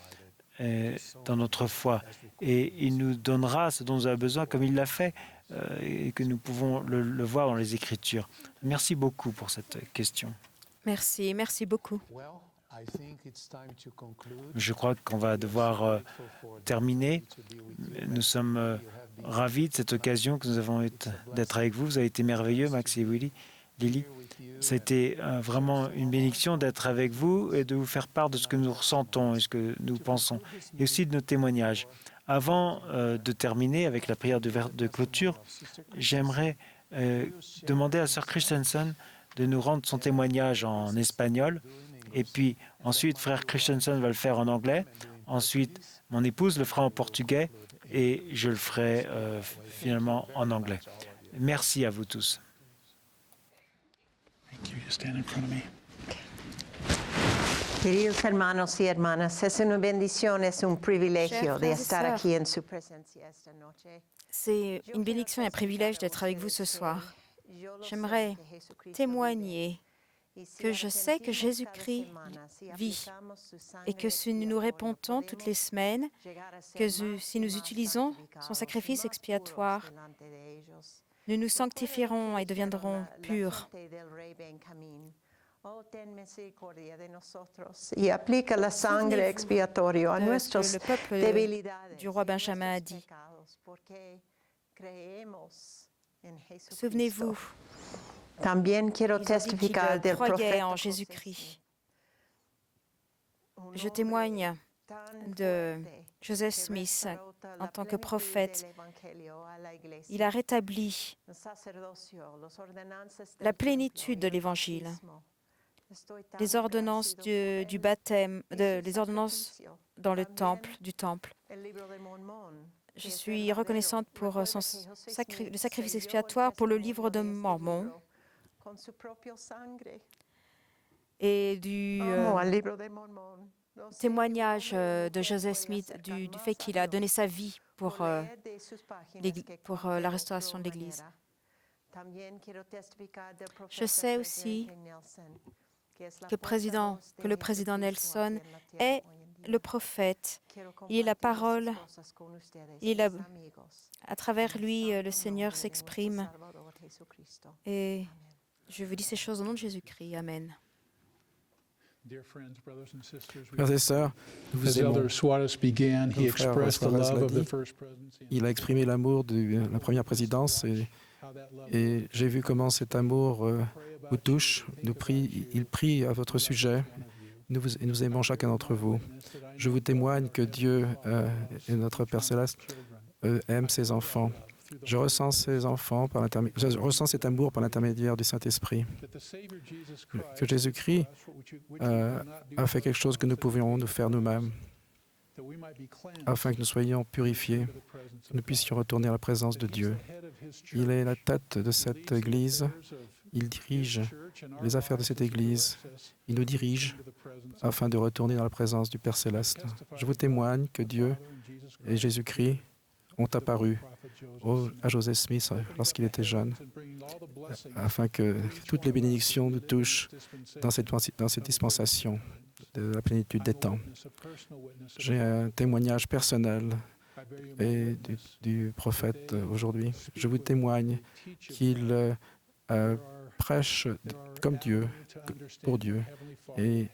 dans notre foi. Et il nous donnera ce dont nous avons besoin, comme il l'a fait, et que nous pouvons le voir dans les Écritures. Merci beaucoup pour cette question. Merci beaucoup. Je crois qu'on va devoir terminer. Nous sommes ravis de cette occasion que nous avons eue d'être avec vous. Vous avez été merveilleux, Max et Lily. Ça a été vraiment une bénédiction d'être avec vous et de vous faire part de ce que nous ressentons et ce que nous pensons, et aussi de nos témoignages. Avant de terminer avec la prière de clôture, j'aimerais demander à Sœur Christensen de nous rendre son témoignage en espagnol. Et puis ensuite, Frère Christensen va le faire en anglais. Ensuite, mon épouse le fera en portugais et je le ferai finalement en anglais. Merci à vous tous. Queridos hermanos y hermanas, es una bendición, es un privilegio de estar aquí en su presencia esta noche. C'est une bénédiction et un privilège d'être avec vous ce soir. J'aimerais témoigner que je sais que Jésus-Christ vit et que si nous nous répondons toutes les semaines, que si nous utilisons son sacrifice expiatoire, nous nous sanctifierons et deviendrons purs. Y aplica la sangre expiatorio a de ce nuestros que le peuple debilidades du roi Benjamin a dit. Souvenez-vous, También quiero ils ont dit testificar qu'ils del croyaient profeta en Jésus-Christ. Je témoigne de Joseph Smith en tant que prophète. Il a rétabli la plénitude de l'Évangile, les ordonnances du baptême, les ordonnances dans le temple, du temple. Je suis reconnaissante pour le sacrifice expiatoire, pour le livre de Mormon et du témoignage de Joseph Smith du fait qu'il a donné sa vie pour la restauration de l'Église. Je sais aussi que le président Nelson est le prophète. Il est la parole. À travers lui, le Seigneur s'exprime. Et je vous dis ces choses au nom de Jésus-Christ. Amen. Frères et sœurs, nous vous aimons. Elder Suarez began, he Comme frère expressed the Suarez love l'a of the dit, first presidency. il a exprimé l'amour de la première présidence et j'ai vu comment cet amour vous touche. Il prie à votre sujet. Nous aimons chacun d'entre vous. Je vous témoigne que Dieu et notre Père Céleste aime ses enfants. Je ressens cet amour par l'intermédiaire du Saint-Esprit. Que Jésus-Christ a fait quelque chose que nous pouvions nous faire nous-mêmes, afin que nous soyons purifiés, que nous puissions retourner à la présence de Dieu. Il est la tête de cette Église. Il dirige les affaires de cette Église. Il nous dirige afin de retourner dans la présence du Père Céleste. Je vous témoigne que Dieu et Jésus-Christ ont apparu à Joseph Smith lorsqu'il était jeune, afin que toutes les bénédictions nous touchent dans cette dispensation de la plénitude des temps. J'ai un témoignage personnel et du prophète aujourd'hui. Je vous témoigne qu'il prêche comme Dieu, pour Dieu, et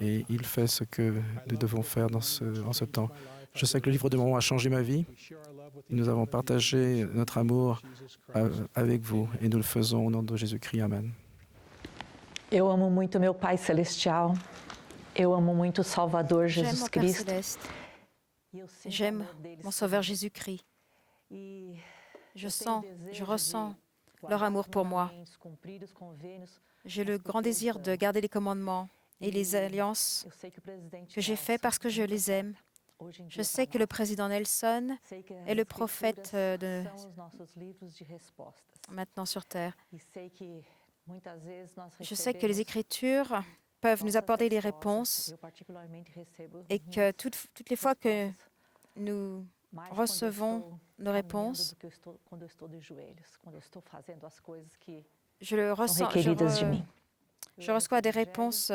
il fait ce que nous devons faire en ce temps. Je sais que le livre de Mormon a changé ma vie. Nous avons partagé notre amour avec vous et nous le faisons au nom de Jésus-Christ. Amen. Eu amo muito meu Pai Celestial. Eu amo muito o Salvador J'aime Jesus mon Père Cristo. Céleste. J'aime mon Sauveur Jésus-Christ. Je ressens leur amour pour moi. J'ai le grand désir de garder les commandements et les alliances que j'ai faites parce que je les aime. Je sais que le président Nelson est le prophète maintenant sur Terre. Je sais que les Écritures peuvent nous apporter des réponses et que toutes les fois que nous recevons nos réponses, je reçois des réponses,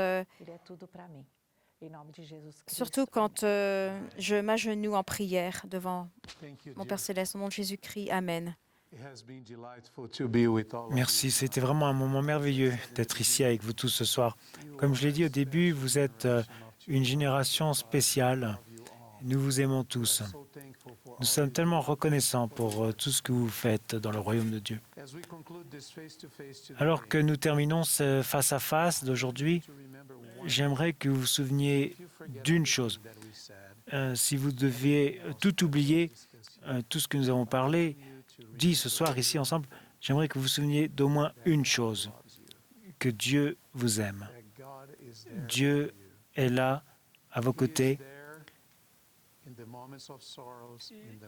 surtout quand je m'agenouille en prière devant mon Père Céleste, au nom de Jésus-Christ. Amen. Merci, c'était vraiment un moment merveilleux d'être ici avec vous tous ce soir. Comme je l'ai dit au début, vous êtes une génération spéciale. Nous vous aimons tous. Nous sommes tellement reconnaissants pour tout ce que vous faites dans le royaume de Dieu. Alors que nous terminons ce face-à-face d'aujourd'hui, j'aimerais que vous vous souveniez d'une chose. Si vous deviez tout oublier, tout ce que nous avons parlé, dit ce soir ici ensemble, j'aimerais que vous vous souveniez d'au moins une chose, que Dieu vous aime. Dieu est là, à vos côtés.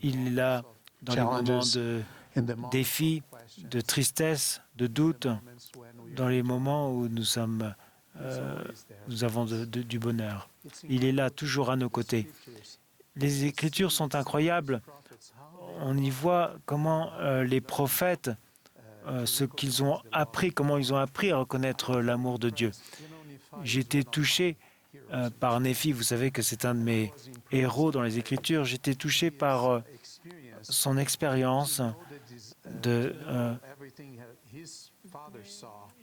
Il est là dans les moments de défis, de tristesse, de doute, dans les moments où nous avons du bonheur. Il est là, toujours à nos côtés. Les Écritures sont incroyables. On y voit comment les prophètes, ce qu'ils ont appris, comment ils ont appris à reconnaître l'amour de Dieu. J'ai été touché par Néphi, vous savez que c'est un de mes héros dans les Écritures. J'étais touché par son expérience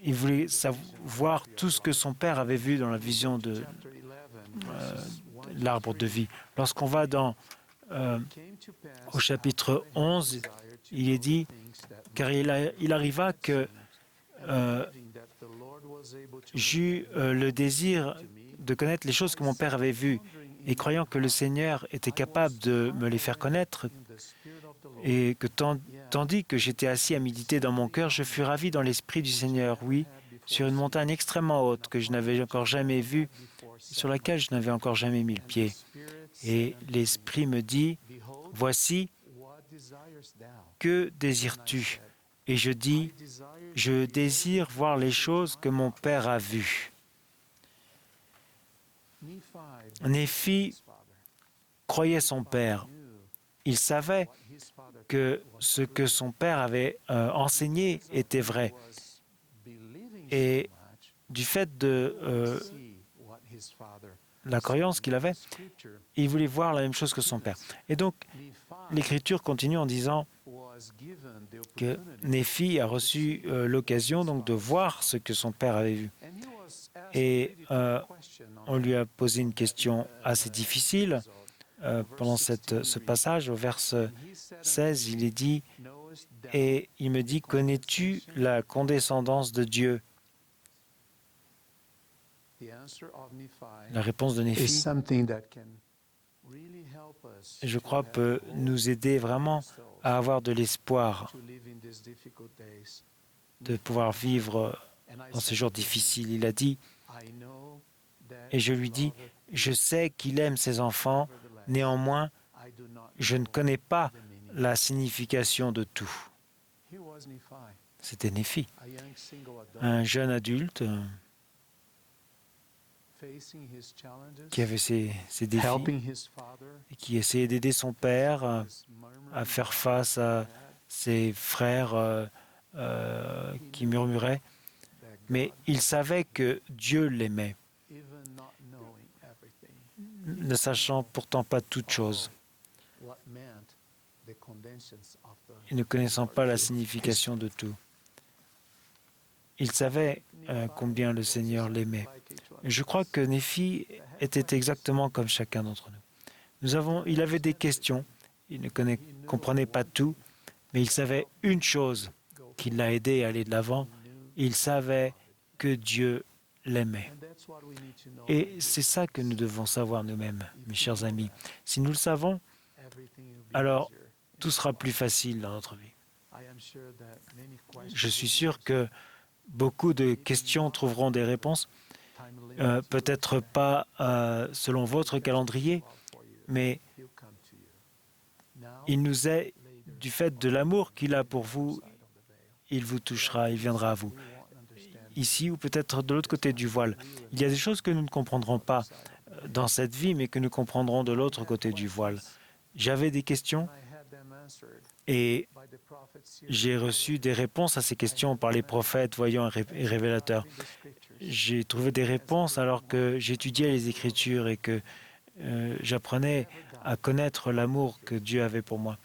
il voulait savoir tout ce que son père avait vu dans la vision de l'arbre de vie. Lorsqu'on va au chapitre 11, il est dit, car il arriva que j'eus le désir de connaître les choses que mon père avait vues, et croyant que le Seigneur était capable de me les faire connaître, et que tandis que j'étais assis à méditer dans mon cœur, je fus ravi dans l'Esprit du Seigneur, oui, sur une montagne extrêmement haute que je n'avais encore jamais vue, sur laquelle je n'avais encore jamais mis le pied. Et l'Esprit me dit, « Voici, que désires-tu » Et je dis, « Je désire voir les choses que mon Père a vues. » Néphi croyait son père. Il savait que ce que son père avait enseigné était vrai. Et du fait de la croyance qu'il avait, il voulait voir la même chose que son père. Et donc, l'Écriture continue en disant que Néphi a reçu l'occasion donc de voir ce que son père avait vu. Et on lui a posé une question assez difficile pendant ce passage. Au verset 16, il est dit, « Et il me dit, connais-tu la condescendance de Dieu ?» La réponse de Néphi, je crois, peut nous aider vraiment à avoir de l'espoir de pouvoir vivre dans ces jours difficiles. Il a dit, et je lui dis, je sais qu'il aime ses enfants, néanmoins, je ne connais pas la signification de tout. C'était Néphi, un jeune adulte qui avait ses défis et qui essayait d'aider son père à faire face à ses frères qui murmuraient. Mais il savait que Dieu l'aimait, ne sachant pourtant pas toutes choses et ne connaissant pas la signification de tout. Il savait combien le Seigneur l'aimait. Je crois que Néphi était exactement comme chacun d'entre nous. Il avait des questions, il ne comprenait pas tout, mais il savait une chose qui l'a aidé à aller de l'avant. Il savait que Dieu l'aimait. Et c'est ça que nous devons savoir nous-mêmes, mes chers amis. Si nous le savons, alors tout sera plus facile dans notre vie. Je suis sûr que beaucoup de questions trouveront des réponses, peut-être pas selon votre calendrier, mais il nous est, du fait de l'amour qu'il a pour vous, il vous touchera, il viendra à vous. Ici ou peut-être de l'autre côté du voile. Il y a des choses que nous ne comprendrons pas dans cette vie, mais que nous comprendrons de l'autre côté du voile. J'avais des questions et j'ai reçu des réponses à ces questions par les prophètes, voyants et révélateurs. J'ai trouvé des réponses alors que j'étudiais les Écritures et que j'apprenais à connaître l'amour que Dieu avait pour moi.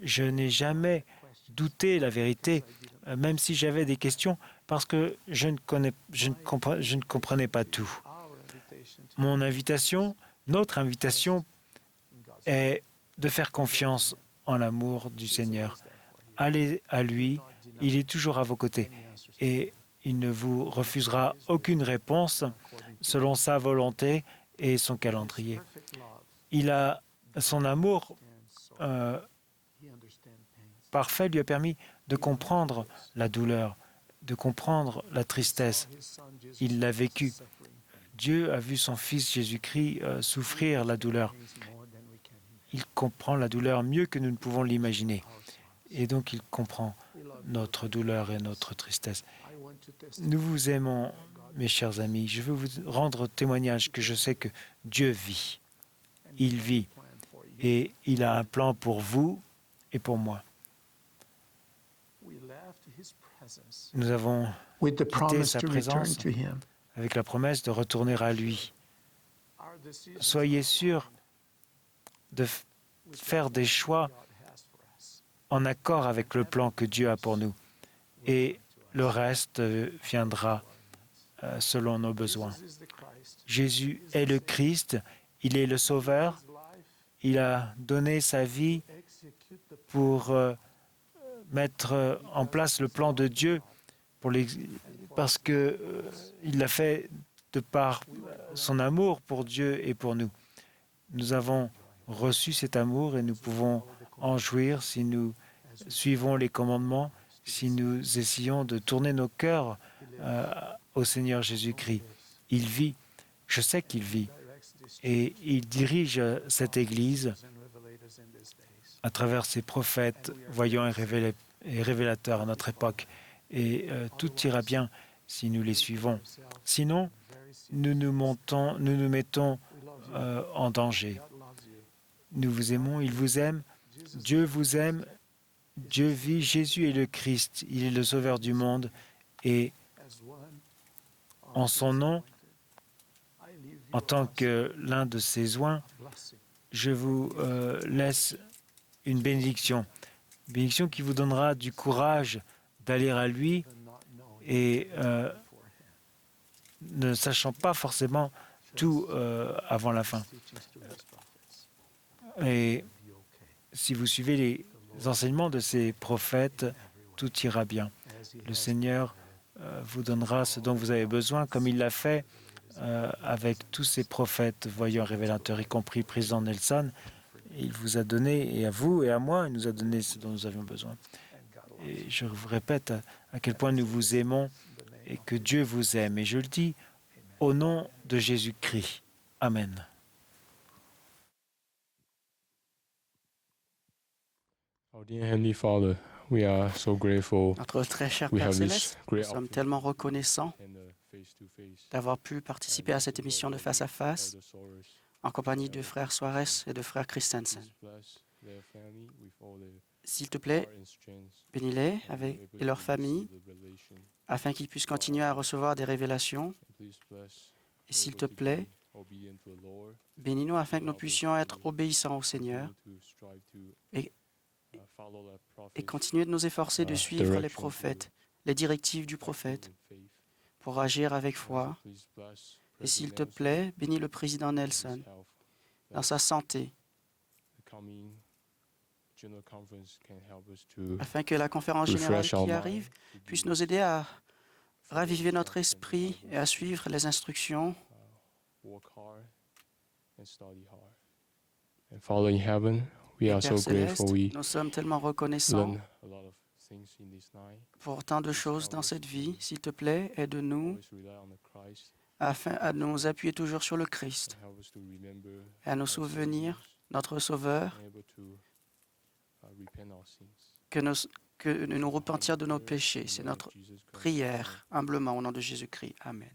Je n'ai jamais douté la vérité, même si j'avais des questions, parce que je ne comprenais pas tout. Notre invitation est de faire confiance en l'amour du Seigneur. Allez à lui, il est toujours à vos côtés et il ne vous refusera aucune réponse selon sa volonté et son calendrier. Son amour parfait lui a permis de comprendre la douleur, de comprendre la tristesse. Il l'a vécu. Dieu a vu son Fils Jésus-Christ souffrir la douleur. Il comprend la douleur mieux que nous ne pouvons l'imaginer. Et donc, il comprend notre douleur et notre tristesse. Nous vous aimons, mes chers amis. Je veux vous rendre témoignage que je sais que Dieu vit. Il vit. Et il a un plan pour vous et pour moi. Nous avons quitté sa présence avec la promesse de retourner à lui. Soyez sûrs de faire des choix en accord avec le plan que Dieu a pour nous. Et le reste viendra selon nos besoins. Jésus est le Christ, il est le Sauveur, il a donné sa vie pour mettre en place le plan de Dieu, parce qu'il l'a fait de par son amour pour Dieu et pour nous. Nous avons reçu cet amour et nous pouvons en jouir si nous suivons les commandements, si nous essayons de tourner nos cœurs au Seigneur Jésus-Christ. Il vit, je sais qu'il vit, et il dirige cette Église à travers ses prophètes, voyants et révélateurs à notre époque. Et tout ira bien si nous les suivons. Sinon, nous nous mettons en danger. Nous vous aimons, il vous aime, Dieu vous aime, Dieu vit, Jésus est le Christ, il est le Sauveur du monde, et en son nom, en tant que l'un de ses oints, je vous laisse une bénédiction qui vous donnera du courage d'aller à lui et ne sachant pas forcément tout avant la fin. Et si vous suivez les enseignements de ces prophètes, tout ira bien. Le Seigneur vous donnera ce dont vous avez besoin, comme il l'a fait avec tous ces prophètes, voyants, révélateurs, y compris le président Nelson. Il vous a donné, et à vous et à moi, il nous a donné ce dont nous avions besoin. Et je vous répète à quel point nous vous aimons et que Dieu vous aime. Et je le dis au nom de Jésus-Christ. Amen. Notre très cher Père Céleste, nous sommes tellement reconnaissants d'avoir pu participer à cette émission de Face à Face en compagnie de frère Suarez et de frère Christensen. S'il te plaît, bénis-les et leurs familles afin qu'ils puissent continuer à recevoir des révélations. Et s'il te plaît, bénis-nous afin que nous puissions être obéissants au Seigneur et continuer de nous efforcer de suivre les prophètes, les directives du prophète pour agir avec foi. Et s'il te plaît, bénis le président Nelson dans sa santé, afin que la conférence générale qui arrive puisse nous aider à raviver notre esprit et à suivre les instructions. Père Céleste, nous sommes tellement reconnaissants pour tant de choses dans cette vie. S'il te plaît, aide-nous afin de nous appuyer toujours sur le Christ et à nous souvenir, notre Sauveur, que nous repentir de nos péchés. C'est notre prière, humblement, au nom de Jésus-Christ. Amen.